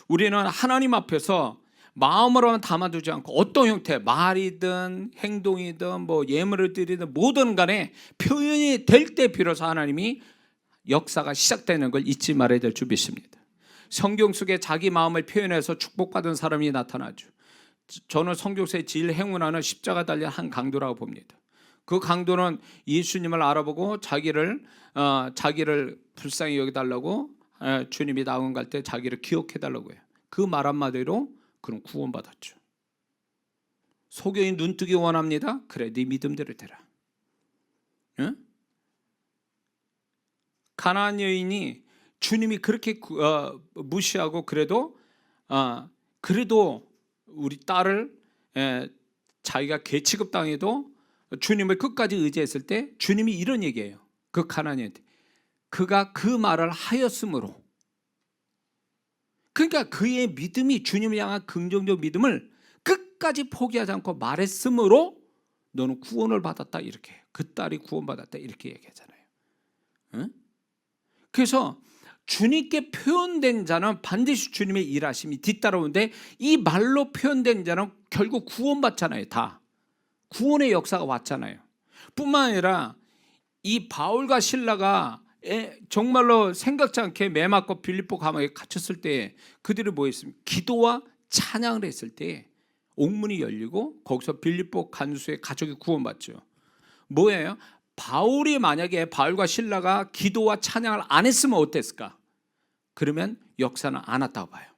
우리는 하나님 앞에서 마음으로만 담아두지 않고 어떤 형태, 말이든 행동이든 뭐 예물을 드리든 뭐든 간에 표현이 될 때 비로소 하나님이 역사가 시작되는 걸 잊지 말아야 될 줄 믿습니다. 성경 속에 자기 마음을 표현해서 축복받은 사람이 나타나죠. 저는 성경서의 제일 행운하는 십자가 달린 한 강도라고 봅니다. 그 강도는 예수님을 알아보고 자기를 불쌍히 여기달라고 주님이 낙원 갈 때 자기를 기억해달라고 해요. 그 말 한마디로 그럼 구원받았죠. 소경이 눈뜨기 원합니다. 그래, 네 믿음대로 되라. 응? 가나안 여인이 주님이 그렇게 무시하고 그래도 우리 딸을 자기가 개 취급당해도 주님을 끝까지 의지했을 때 주님이 이런 얘기예요. 그 가나안 여인한테 그가 그 말을 하였으므로, 그러니까 그의 믿음이 주님을 향한 긍정적 믿음을 끝까지 포기하지 않고 말했으므로 너는 구원을 받았다, 이렇게. 그 딸이 구원받았다, 이렇게 얘기하잖아요. 응? 그래서 주님께 표현된 자는 반드시 주님의 일하심이 뒤따라오는데 이 말로 표현된 자는 결국 구원받잖아요. 다 구원의 역사가 왔잖아요. 뿐만 아니라 이 바울과 실라가 정말로 생각지 않게 매 맞고 빌립보 감옥에 갇혔을 때 그들이 뭐 했습니까? 기도와 찬양을 했을 때 옥문이 열리고 거기서 빌립보 간수의 가족이 구원받죠. 뭐예요? 바울이 만약에 바울과 실라가 기도와 찬양을 안 했으면 어땠을까? 그러면 역사는 안 왔다고 봐요.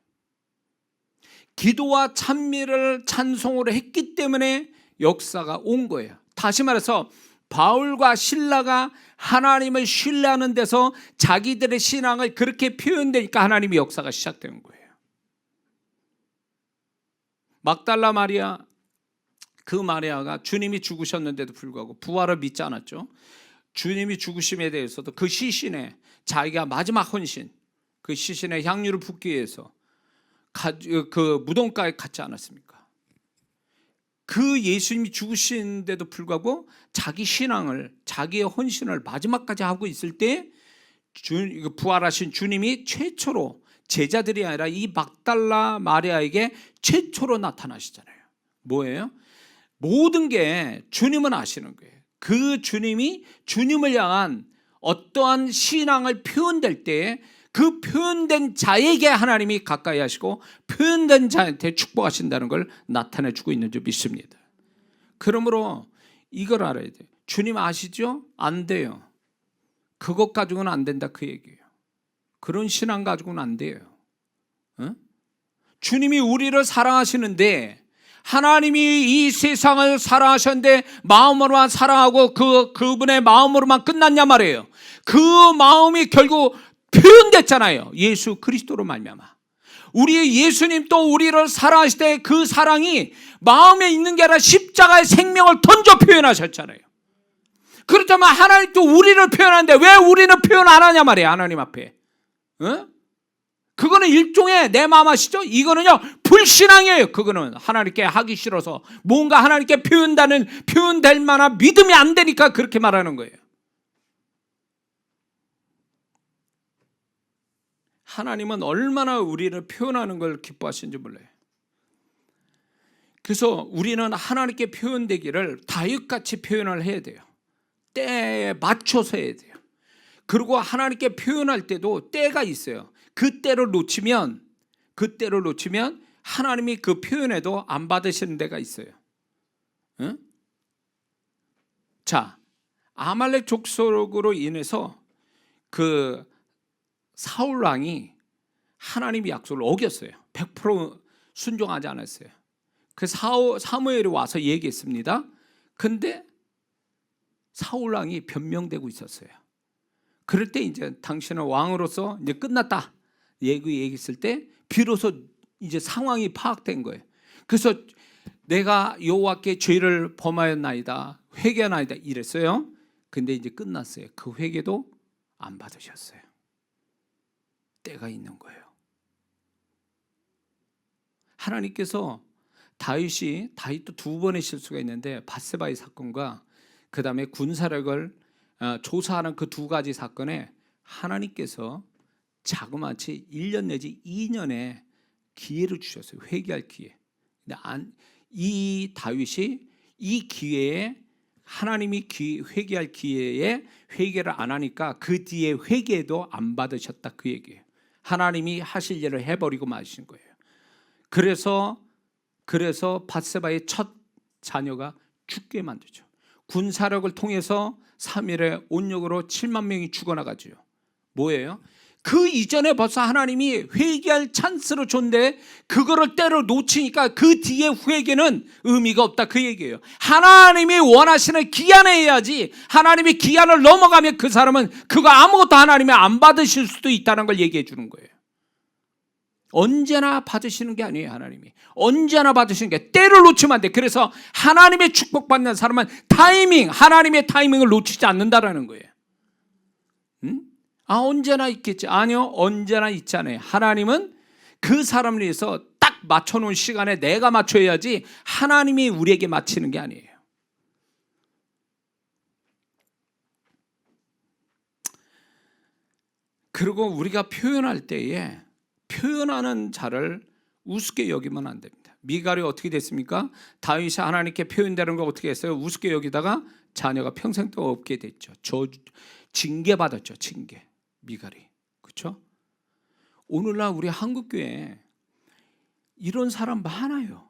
기도와 찬미를 찬송으로 했기 때문에 역사가 온 거예요. 다시 말해서 바울과 실라가 하나님을 신뢰하는 데서 자기들의 신앙을 그렇게 표현되니까 하나님의 역사가 시작된 거예요. 막달라 마리아, 그 마리아가 주님이 죽으셨는데도 불구하고 부활을 믿지 않았죠. 주님이 죽으심에 대해서도 그 시신에 자기가 마지막 헌신, 그 시신에 향유를 붓기 위해서 그 무덤가에 갔지 않았습니까? 그 예수님이 죽으신데도 불구하고 자기 신앙을, 자기의 헌신을 마지막까지 하고 있을 때 부활하신 주님이 최초로, 제자들이 아니라 이 막달라 마리아에게 최초로 나타나시잖아요. 뭐예요? 모든 게 주님은 아시는 거예요. 그 주님이 주님을 향한 어떠한 신앙을 표현될 때 그 표현된 자에게 하나님이 가까이 하시고 표현된 자한테 축복하신다는 걸 나타내 주고 있는 줄 믿습니다. 그러므로 이걸 알아야 돼요. 주님 아시죠? 안 돼요. 그것 가지고는 안 된다, 그 얘기예요. 그런 신앙 가지고는 안 돼요. 주님이 우리를 사랑하시는데, 하나님이 이 세상을 사랑하셨는데 마음으로만 사랑하고 그분의 마음으로만 끝났냐 말이에요. 그 마음이 결국 표현됐잖아요. 예수 그리스도로 말미암아. 우리 예수님 또 우리를 사랑하실 때 그 사랑이 마음에 있는 게 아니라 십자가의 생명을 던져 표현하셨잖아요. 그렇다면 하나님 또 우리를 표현하는데 왜 우리는 표현 안 하냐 말이에요. 하나님 앞에. 그거는 일종의 내 마음 아시죠? 이거는요 불신앙이에요. 그거는 하나님께 하기 싫어서 뭔가 하나님께 표현될 만한 믿음이 안 되니까 그렇게 말하는 거예요. 하나님은 얼마나 우리를 표현하는 걸 기뻐하시는지 몰라요. 그래서 우리는 하나님께 표현되기를 다윗같이 표현을 해야 돼요. 때에 맞춰서 해야 돼요. 그리고 하나님께 표현할 때도 때가 있어요. 그 때를 놓치면 하나님이 그 표현에도 안 받으시는 데가 있어요. 응? 자, 아말렉 족속으로 인해서 그 사울 왕이 하나님의 약속을 어겼어요. 100% 순종하지 않았어요. 그 사무엘이 와서 얘기했습니다. 근데 사울 왕이 변명되고 있었어요. 그럴 때 이제 당신은 왕으로서 이제 끝났다 얘기했을 때 비로소 이제 상황이 파악된 거예요. 그래서 내가 여호와께 죄를 범하였나이다, 회개하나이다 이랬어요. 근데 이제 끝났어요. 그 회개도 안 받으셨어요. 때가 있는 거예요. 하나님께서 다윗도 두 번의 실수가 있는데 밧세바의 사건과 그 다음에 군사력을 조사하는 그 두 가지 사건에 하나님께서 자그마치 1년 내지 2년의 기회를 주셨어요. 회개할 기회. 이 다윗이 이 기회에 하나님이 회개할 기회에 회개를 안 하니까 그 뒤에 회개도 안 받으셨다 그 얘기예요. 하나님이 하실 일을 해버리고 마신 거예요. 그래서 밧세바의 첫 자녀가 죽게 만들죠. 군사력을 통해서 3일에 온역으로 7만 명이 죽어나가죠. 뭐예요? 그 이전에 벌써 하나님이 회개할 찬스로 줬는데 그거를 때려 놓치니까 그 뒤에 회개는 의미가 없다 그 얘기예요. 하나님이 원하시는 기한에 해야지, 하나님이 기한을 넘어가면 그 사람은 그거 아무것도 하나님이 안 받으실 수도 있다는 걸 얘기해 주는 거예요. 언제나 받으시는 게 아니에요. 하나님이 언제나 받으시는 게, 때를 놓치면 안 돼. 그래서 하나님의 축복받는 사람은 하나님의 타이밍을 놓치지 않는다라는 거예요. 언제나 있겠지. 아니요, 언제나 있잖아요. 하나님은 그 사람을 위해서 딱 맞춰놓은 시간에 내가 맞춰야지 하나님이 우리에게 맞히는 게 아니에요. 그리고 우리가 표현할 때에 표현하는 자를 우습게 여기면 안 됩니다. 미갈이 어떻게 됐습니까? 다윗이 하나님께 표현되는 걸 어떻게 했어요? 우습게 여기다가 자녀가 평생 동안 없게 됐죠. 징계받았죠. 징계. 미갈이. 그렇죠? 오늘날 우리 한국교회에 이런 사람 많아요.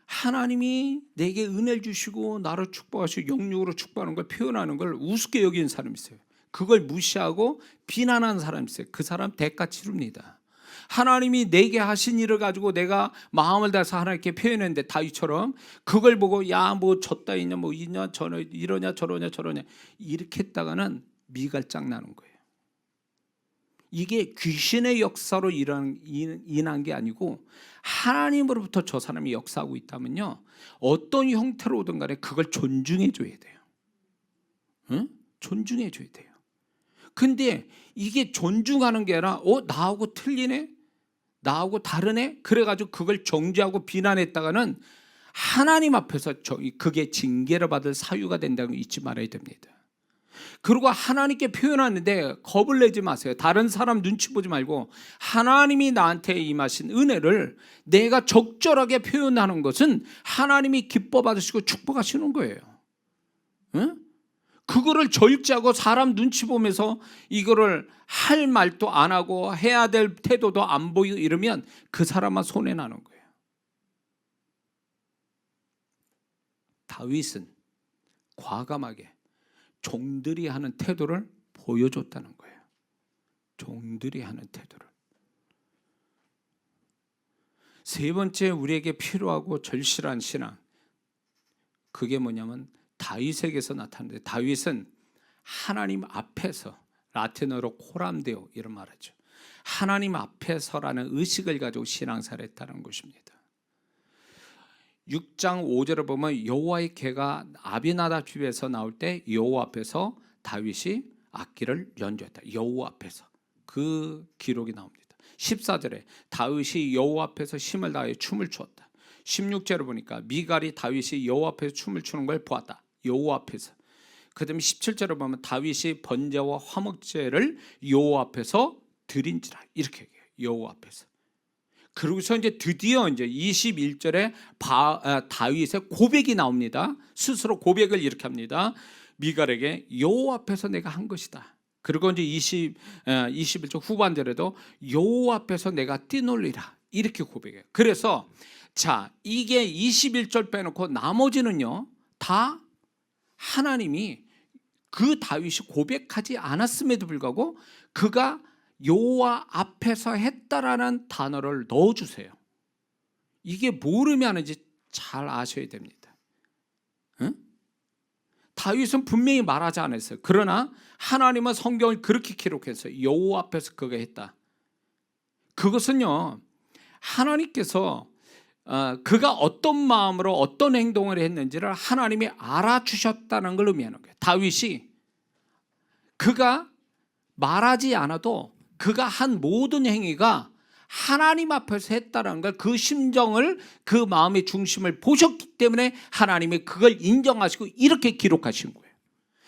하나님이 내게 은혜를 주시고 나를 축복하시고 영육으로 축복하는 걸 표현하는 걸 우습게 여기는 사람이 있어요. 그걸 무시하고 비난하는 사람이 있어요. 그 사람 대가 치릅니다. 하나님이 내게 하신 일을 가지고 내가 마음을 다해서 하나님께 표현했는데 다윗처럼 그걸 보고 야 뭐 졌다 있냐 뭐 있냐 이러냐 저러냐 이렇게 했다가는 미갈장 나는 거예요. 이게 귀신의 역사로 인한 게 아니고 하나님으로부터 저 사람이 역사하고 있다면요, 어떤 형태로 오든 간에 그걸 존중해 줘야 돼요. 응? 존중해 줘야 돼요. 근데 이게 존중하는 게 아니라 나하고 틀리네? 나하고 다르네? 그래가지고 그걸 정죄하고 비난했다가는 하나님 앞에서 그게 징계를 받을 사유가 된다는 걸 잊지 말아야 됩니다. 그리고 하나님께 표현하는데 겁을 내지 마세요. 다른 사람 눈치 보지 말고 하나님이 나한테 임하신 은혜를 내가 적절하게 표현하는 것은 하나님이 기뻐 받으시고 축복하시는 거예요. 응? 그거를 절제하고 사람 눈치 보면서 이거를 할 말도 안 하고 해야 될 태도도 안 보이고 이러면 그 사람만 손해나는 거예요. 다윗은 과감하게 종들이 하는 태도를 보여줬다는 거예요. 종들이 하는 태도를. 세 번째 우리에게 필요하고 절실한 신앙, 그게 뭐냐면 다윗에게서 나타나는데, 다윗은 하나님 앞에서, 라틴어로 코람데오 이런 말하죠. 하나님 앞에서라는 의식을 가지고 신앙생활을 했다는 것입니다. 6장 5절을 보면 여호와의 개가 아비나답 집에서 나올 때 여호와 앞에서 다윗이 악기를 연주했다. 여호와 앞에서. 그 기록이 나옵니다. 14절에 다윗이 여호와 앞에서 힘을 다해 춤을 추었다. 16절을 보니까 미갈이 다윗이 여호와 앞에서 춤을 추는 걸 보았다. 여호와 앞에서. 그다음에 17절을 보면 다윗이 번제와 화목제를 여호와 앞에서 드린지라 이렇게 얘기해요. 여호와 앞에서. 그러고서 이제 드디어 이제 21절에 다윗의 고백이 나옵니다. 스스로 고백을 이렇게 합니다. 미갈에게 여호와 앞에서 내가 한 것이다. 그리고 이제 21절 후반절에도 여호와 앞에서 내가 뛰놀리라 이렇게 고백해요. 그래서 자, 이게 21절 빼놓고 나머지는요 다 하나님이 그 다윗이 고백하지 않았음에도 불구하고 그가 여호와 앞에서 했다라는 단어를 넣어주세요. 이게 뭘 의미하는지 잘 아셔야 됩니다. 응? 다윗은 분명히 말하지 않았어요. 그러나 하나님은 성경을 그렇게 기록했어요. 여호와 앞에서 그가 했다. 그것은요 하나님께서 그가 어떤 마음으로 어떤 행동을 했는지를 하나님이 알아주셨다는 걸 의미하는 거예요. 다윗이 그가 말하지 않아도 그가 한 모든 행위가 하나님 앞에서 했다는 걸, 그 심정을, 그 마음의 중심을 보셨기 때문에 하나님이 그걸 인정하시고 이렇게 기록하신 거예요.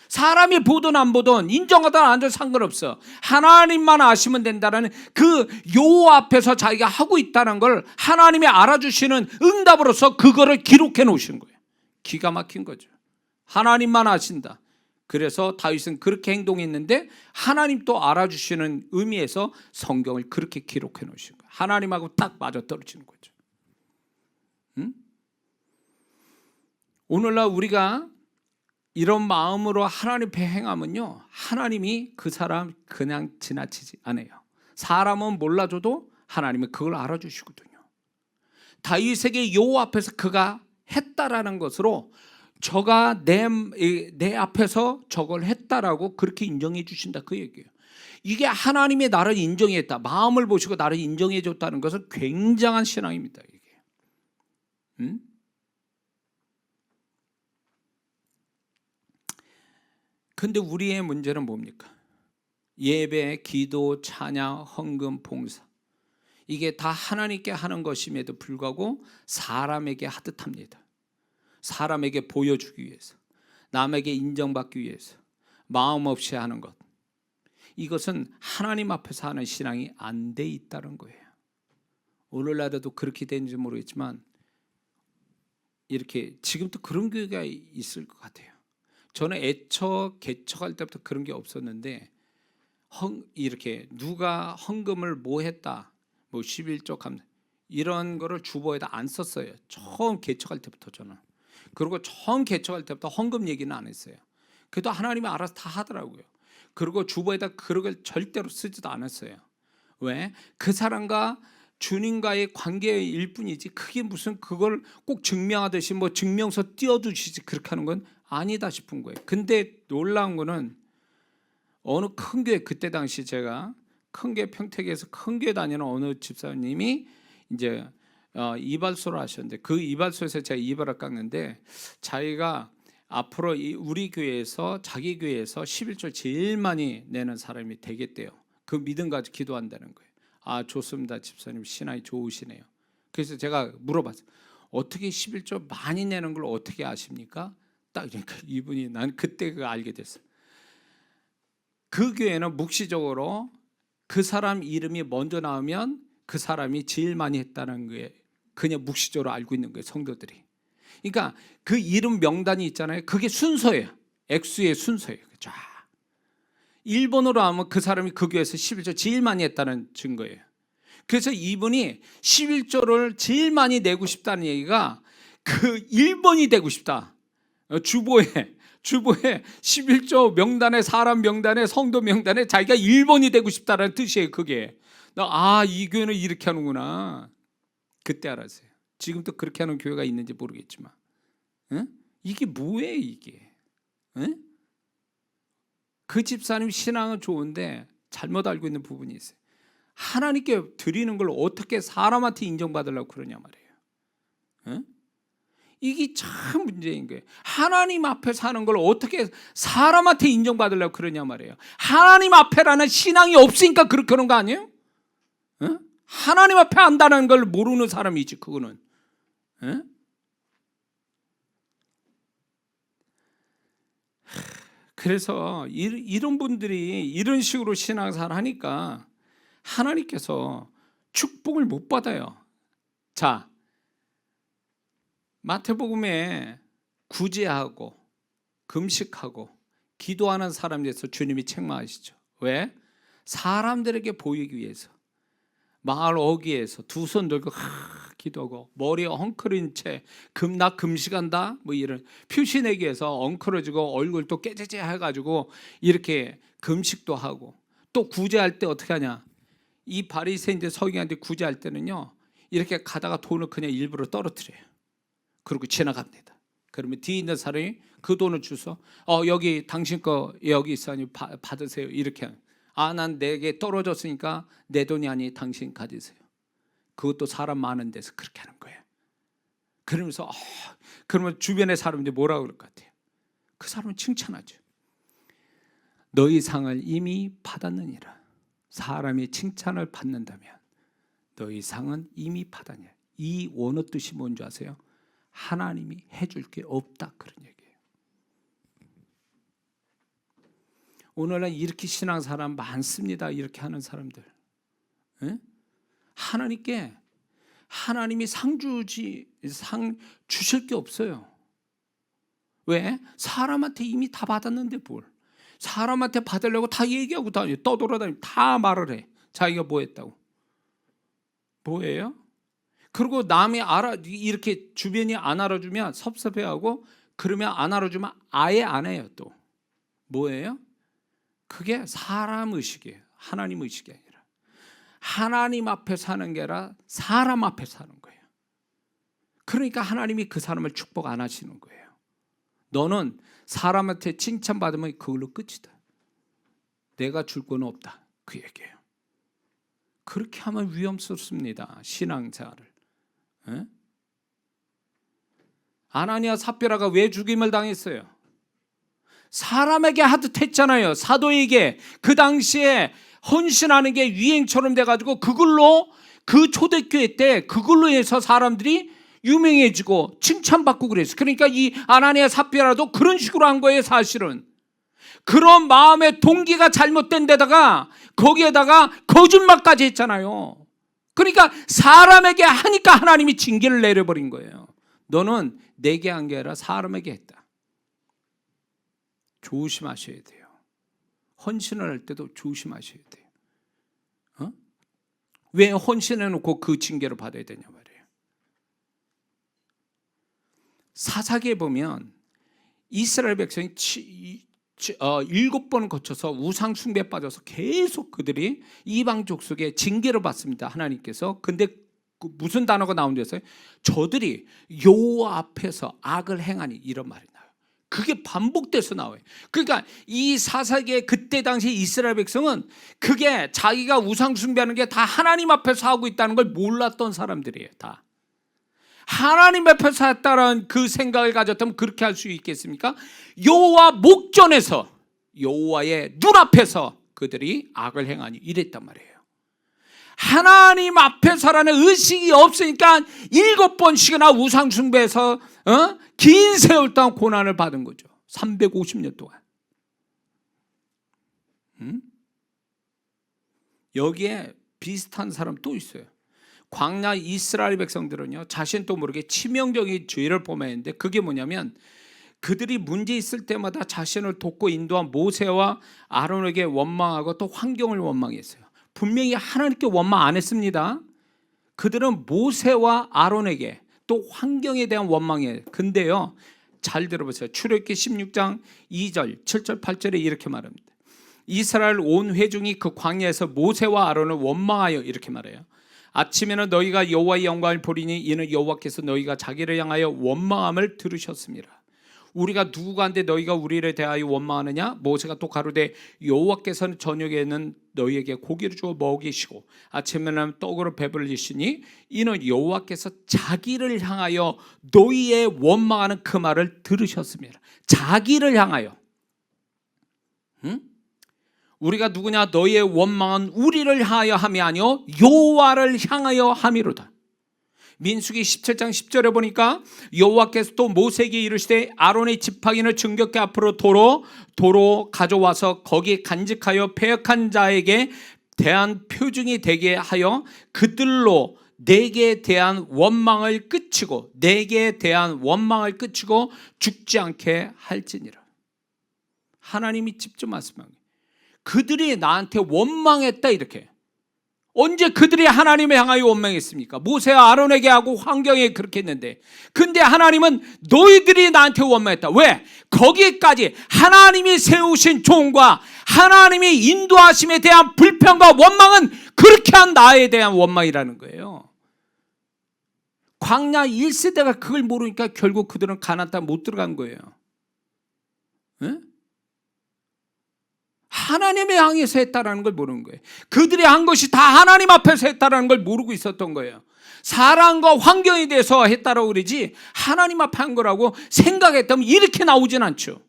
사람이 보든 안 보든 인정하든 안 하든 상관없어. 하나님만 아시면 된다는 그 요 앞에서 자기가 하고 있다는 걸 하나님이 알아주시는 응답으로서 그거를 기록해 놓으신 거예요. 기가 막힌 거죠. 하나님만 아신다. 그래서 다윗은 그렇게 행동했는데 하나님 또 알아주시는 의미에서 성경을 그렇게 기록해 놓으신 거예요. 하나님하고 딱 맞아떨어지는 거죠. 응? 오늘날 우리가 이런 마음으로 하나님 앞에 행하면요, 하나님이 그 사람 그냥 지나치지 않아요. 사람은 몰라줘도 하나님은 그걸 알아주시거든요. 다윗에게 요 앞에서 그가 했다라는 것으로 저가 내 앞에서 저걸 했다라고 그렇게 인정해 주신다, 그 얘기예요. 이게 하나님이 나를 인정했다, 마음을 보시고 나를 인정해 줬다는 것은 굉장한 신앙입니다, 이게. 응? 근데 우리의 문제는 뭡니까? 예배, 기도, 찬양, 헌금, 봉사, 이게 다 하나님께 하는 것임에도 불구하고 사람에게 하듯 합니다. 사람에게 보여주기 위해서, 남에게 인정받기 위해서 마음 없이 하는 것, 이것은 하나님 앞에서 하는 신앙이 안 돼 있다는 거예요. 오늘날에도 그렇게 되는지 모르겠지만 이렇게 지금도 그런 교회가 있을 것 같아요. 저는 개척할 때부터 그런 게 없었는데 이렇게 누가 헌금을 뭐 했다, 뭐 11조 감사, 이런 거를 주보에다 안 썼어요. 처음 개척할 때부터 저는. 그리고 처음 개척할 때부터 헌금 얘기는 안 했어요. 그래도 하나님이 알아서 다 하더라고요. 그리고 주보에다 그런 걸 절대로 쓰지도 않았어요. 왜? 그 사람과 주님과의 관계일 뿐이지 그게 무슨 그걸 꼭 증명하듯이 뭐 증명서 띄워두시지 그렇게 하는 건 아니다 싶은 거예요. 근데 놀라운 거는 어느 큰 교회, 그때 당시 제가 큰 교회, 평택에서 큰 교회 다니는 어느 집사님이 이제 이발소를 하셨는데 그 이발소에서 제가 이발을 깎는데 자기가 앞으로 우리 교회에서 자기 교회에서 11조 제일 많이 내는 사람이 되겠대요. 그 믿음 가지고 기도한다는 거예요. 아, 좋습니다, 집사님 신앙이 좋으시네요. 그래서 제가 물어봤어요. 어떻게 11조 많이 내는 걸 어떻게 아십니까? 딱 그러니까 이분이, 난 그때 그거 알게 됐어요. 그 교회는 묵시적으로 그 사람 이름이 먼저 나오면 그 사람이 제일 많이 했다는 거에 그냥 묵시적으로 알고 있는 거예요, 성도들이. 그러니까 그 이름 명단이 있잖아요. 그게 순서예요. 액수의 순서예요. 쫙. 1번으로 하면 그 사람이 그 교회에서 11조 제일 많이 했다는 증거예요. 그래서 이분이 11조를 제일 많이 내고 싶다는 얘기가 그 1번이 되고 싶다. 주보에 11조 명단에, 사람 명단에, 성도 명단에 자기가 1번이 되고 싶다는 뜻이에요. 그게. 이 교회는 이렇게 하는구나. 그때 알았어요. 지금도 그렇게 하는 교회가 있는지 모르겠지만, 응? 이게 뭐예요, 이게? 응? 그 집사님 신앙은 좋은데 잘못 알고 있는 부분이 있어요. 하나님께 드리는 걸 어떻게 사람한테 인정받으려고 그러냐 말이에요. 응? 이게 참 문제인 거예요. 하나님 앞에 사는 걸 어떻게 사람한테 인정받으려고 그러냐 말이에요. 하나님 앞에라는 신앙이 없으니까 그렇게 하는 거 아니에요? 응? 하나님 앞에 안다는 걸 모르는 사람이지, 그거는. 응? 그래서 이런 분들이 이런 식으로 신앙생활 하니까 하나님께서 축복을 못 받아요. 자, 마태복음에 구제하고 금식하고 기도하는 사람에 대해서 주님이 책망하시죠. 왜? 사람들에게 보이기 위해서, 마을 어귀에서 두 손 들고 기도하고 머리에 엉클인 채 나 금식한다 뭐 이런 표시 내기 위해서 엉클어지고 얼굴 또 깨재재 해가지고 이렇게 금식도 하고, 또 구제할 때 어떻게 하냐, 이 바리새인들 서기관한테 구제할 때는요 이렇게 가다가 돈을 그냥 일부러 떨어뜨려요. 그리고 지나갑니다. 그러면 뒤에 있는 사람이 그 돈을 주서 여기 당신 거 여기 있으니 받으세요, 이렇게. 난 내게 떨어졌으니까 내 돈이 아니 당신 가지세요. 그것도 사람 많은 데서 그렇게 하는 거예요. 그러면서 그러면 주변의 사람들이 뭐라고 그럴 것 같아요? 그 사람은 칭찬하죠. 너희 상을 이미 받았느니라. 사람이 칭찬을 받는다면 너희 상은 이미 받았냐. 이 원어 뜻이 뭔지 아세요? 하나님이 해줄 게 없다, 그런 얘기예요. 오늘날 이렇게 신앙사람 많습니다. 이렇게 하는 사람들. 예? 하나님이 상 주실 게 없어요. 왜? 사람한테 이미 다 받았는데 뭘. 사람한테 받으려고 다 얘기하고 다녀. 떠돌아다니고 다 말을 해. 자기가 뭐 했다고. 뭐예요? 그리고 남이 이렇게 주변이 안 알아주면 섭섭해하고, 그러면 안 알아주면 아예 안 해요. 또 뭐예요? 그게 사람 의식이에요. 하나님 의식이 아니라. 하나님 앞에 사는 게 아니라 사람 앞에 사는 거예요. 그러니까 하나님이 그 사람을 축복 안 하시는 거예요. 너는 사람한테 칭찬받으면 그걸로 끝이다. 내가 줄 건 없다. 그 얘기예요. 그렇게 하면 위험스럽습니다. 신앙생활을. 에? 아나니아 삽비라가 왜 죽임을 당했어요? 사람에게 하듯 했잖아요. 사도에게. 그 당시에 헌신하는 게 유행처럼 돼가지고 그걸로, 그 초대교회 때 그걸로 해서 사람들이 유명해지고 칭찬받고 그랬어요. 그러니까 이 아나니아 삽비라도 그런 식으로 한 거예요. 사실은 그런 마음의 동기가 잘못된 데다가 거기에다가 거짓말까지 했잖아요. 그러니까 사람에게 하니까 하나님이 징계를 내려버린 거예요. 너는 내게 한 게 아니라 사람에게 했다. 조심하셔야 돼요. 헌신을 할 때도 조심하셔야 돼요. 왜 헌신해놓고 그 징계를 받아야 되냐 말이에요. 사사기에 보면 이스라엘 백성이 7번 거쳐서 우상 숭배에 빠져서 계속 그들이 이방 족속의 징계를 받습니다. 하나님께서. 근데 무슨 단어가 나온댔어요? 저들이 여호와 앞에서 악을 행하니, 이런 말이 나와요. 그게 반복돼서 나와요. 그러니까 이 사사기의 그때 당시 이스라엘 백성은 그게 자기가 우상 숭배하는 게 다 하나님 앞에서 하고 있다는 걸 몰랐던 사람들이에요. 다 하나님 앞에서 했다는 그 생각을 가졌다면 그렇게 할 수 있겠습니까? 여호와 목전에서, 여호와의 눈앞에서 그들이 악을 행하니, 이랬단 말이에요. 하나님 앞에서라는 의식이 없으니까 7번씩이나 우상 숭배해서 긴 세월 동안 고난을 받은 거죠. 350년 동안. 여기에 비슷한 사람 또 있어요. 광야 이스라엘 백성들은요, 자신도 모르게 치명적인 죄를 범했는데, 그게 뭐냐면 그들이 문제 있을 때마다 자신을 돕고 인도한 모세와 아론에게 원망하고 또 환경을 원망했어요. 분명히 하나님께 원망 안 했습니다. 그들은 모세와 아론에게 또 환경에 대한 원망이에요. 근데요, 잘 들어보세요. 출애굽기 16장 2절, 7절, 8절에 이렇게 말합니다. 이스라엘 온 회중이 그 광야에서 모세와 아론을 원망하여 이렇게 말해요. 아침에는 너희가 여호와의 영광을 보리니 이는 여호와께서 너희가 자기를 향하여 원망함을 들으셨습니다. 우리가 누구간데 너희가 우리를 대하여 원망하느냐? 모세가 또 가로되 여호와께서는 저녁에는 너희에게 고기를 주어 먹이시고 아침에는 떡으로 배불리시니 이는 여호와께서 자기를 향하여 너희의 원망하는 그 말을 들으셨습니다. 자기를 향하여. 우리가 누구냐? 너희의 원망은 우리를 향하여 함이 아니요 여호와를 향하여 함이로다. 민수기 17장 10절에 보니까 여호와께서 또 모세에게 이르시되 아론의 지팡이를 정겹게 앞으로 도로 가져와서 거기에 간직하여 패역한 자에게 대한 표징이 되게 하여 그들로 내게 대한 원망을 끝이고 죽지 않게 할지니라. 하나님이 직접 말씀하는 거예요. 그들이 나한테 원망했다, 이렇게. 언제 그들이 하나님을 향하여 원망했습니까? 모세와 아론에게 하고 환경에 그렇게 했는데, 근데 하나님은 너희들이 나한테 원망했다. 왜? 거기까지 하나님이 세우신 종과 하나님이 인도하심에 대한 불평과 원망은 그렇게 한 나에 대한 원망이라는 거예요. 광야 1세대가 그걸 모르니까 결국 그들은 가나안 땅 못 들어간 거예요. 네? 하나님의 향해서 했다라는 걸 모르는 거예요. 그들이 한 것이 다 하나님 앞에서 했다라는 걸 모르고 있었던 거예요. 사람과 환경에 대해서 했다라고 그러지 하나님 앞에 한 거라고 생각했다면 이렇게 나오진 않죠.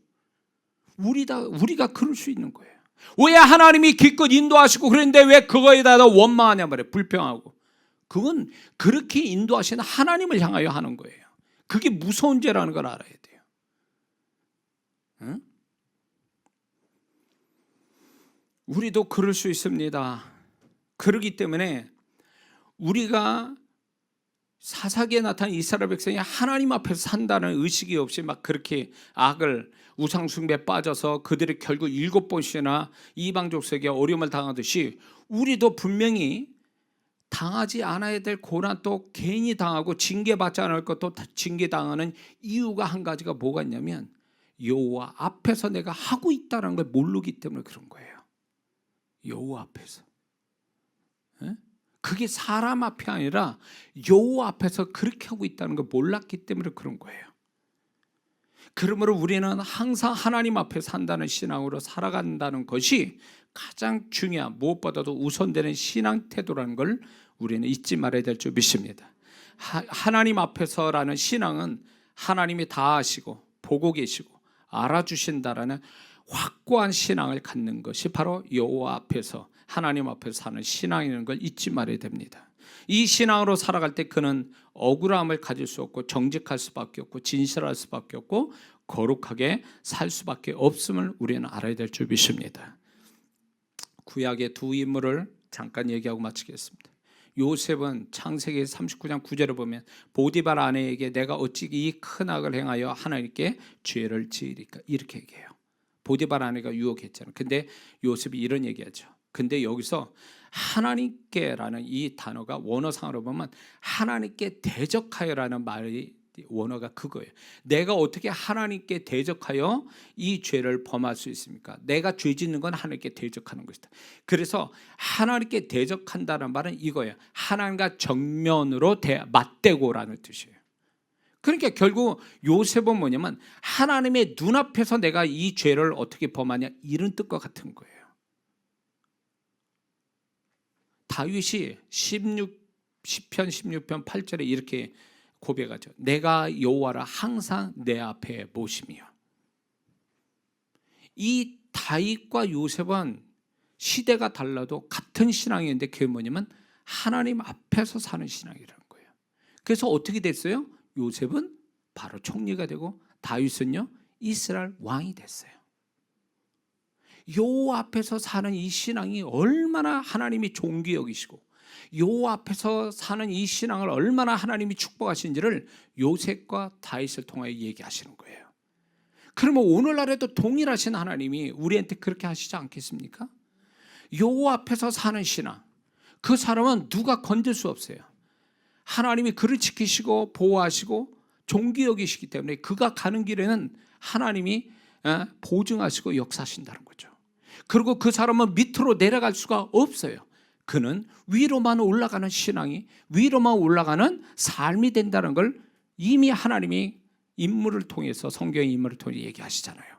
우리가 그럴 수 있는 거예요. 왜 하나님이 기껏 인도하시고 그랬는데 왜 그거에다가 원망하냐 말이에요. 불평하고. 그건 그렇게 인도하시는 하나님을 향하여 하는 거예요. 그게 무서운 죄라는 걸 알아야 돼요. 응? 우리도 그럴 수 있습니다. 그렇기 때문에 우리가 사사기에 나타난 이스라엘 백성이 하나님 앞에서 산다는 의식이 없이 막 그렇게 악을 우상숭배에 빠져서 그들이 결국 7번씩이나 이방 족속에게 어려움을 당하듯이 우리도 분명히 당하지 않아야 될 고난 또 괜히 당하고 징계받지 않을 것도 징계당하는 이유가 한 가지가 뭐가 있냐면 여호와 앞에서 내가 하고 있다는 걸 모르기 때문에 그런 거예요. 여호와 앞에서. 그게 사람 앞이 아니라 여호와 앞에서 그렇게 하고 있다는 걸 몰랐기 때문에 그런 거예요. 그러므로 우리는 항상 하나님 앞에 산다는 신앙으로 살아간다는 것이 가장 중요한, 무엇보다도 우선되는 신앙 태도라는 걸 우리는 잊지 말아야 될 줄 믿습니다. 하나님 앞에서라는 신앙은 하나님이 다 아시고 보고 계시고 알아주신다라는 확고한 신앙을 갖는 것이 바로 여호와 앞에서, 하나님 앞에서 사는 신앙이라는 걸 잊지 말아야 됩니다. 이 신앙으로 살아갈 때 그는 억울함을 가질 수 없고 정직할 수밖에 없고 진실할 수밖에 없고 거룩하게 살 수밖에 없음을 우리는 알아야 될 줄 믿습니다. 구약의 두 인물을 잠깐 얘기하고 마치겠습니다. 요셉은 창세기 39장 9절에 보면 보디발 아내에게 내가 어찌 이 큰 악을 행하여 하나님께 죄를 지으리까, 이렇게 얘기해요. 보디발 아내가 유혹했잖아요. 근데 요셉이 이런 얘기하죠. 근데 여기서 하나님께라는 이 단어가 원어상으로 보면 하나님께 대적하여라는 말이 원어가 그거예요. 내가 어떻게 하나님께 대적하여 이 죄를 범할 수 있습니까? 내가 죄 짓는 건 하나님께 대적하는 것이다. 그래서 하나님께 대적한다는 말은 이거예요. 하나님과 정면으로 맞대고라는 뜻이에요. 그러니까 결국 요셉은 뭐냐면 하나님의 눈앞에서 내가 이 죄를 어떻게 범하냐, 이런 뜻과 같은 거예요. 다윗이 10편 16편 8절에 이렇게 고백하죠. 내가 여호와를 항상 내 앞에 모시며. 이 다윗과 요셉은 시대가 달라도 같은 신앙이었는데 그게 뭐냐면 하나님 앞에서 사는 신앙이라는 거예요. 그래서 어떻게 됐어요? 요셉은 바로 총리가 되고 다윗은요 이스라엘 왕이 됐어요. 여호와 앞에서 사는 이 신앙이 얼마나 하나님이 존귀 여기시고 여호와 앞에서 사는 이 신앙을 얼마나 하나님이 축복하신지를 요셉과 다윗을 통하여 얘기하시는 거예요. 그러면 오늘날에도 동일하신 하나님이 우리한테 그렇게 하시지 않겠습니까? 여호와 앞에서 사는 신앙, 그 사람은 누가 건들 수 없어요. 하나님이 그를 지키시고 보호하시고 존귀 여기시기 때문에 그가 가는 길에는 하나님이 보증하시고 역사하신다는 거죠. 그리고 그 사람은 밑으로 내려갈 수가 없어요. 그는 위로만 올라가는 신앙이, 위로만 올라가는 삶이 된다는 걸 이미 하나님이 인물을 통해서, 성경의 인물을 통해 얘기하시잖아요.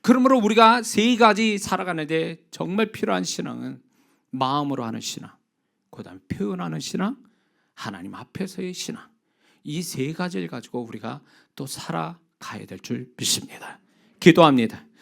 그러므로 우리가 세 가지 살아가는데 정말 필요한 신앙은 마음으로 하는 신앙, 그 다음에 표현하는 신앙, 하나님 앞에서의 신앙, 이 세 가지를 가지고 우리가 또 살아가야 될 줄 믿습니다. 기도합니다.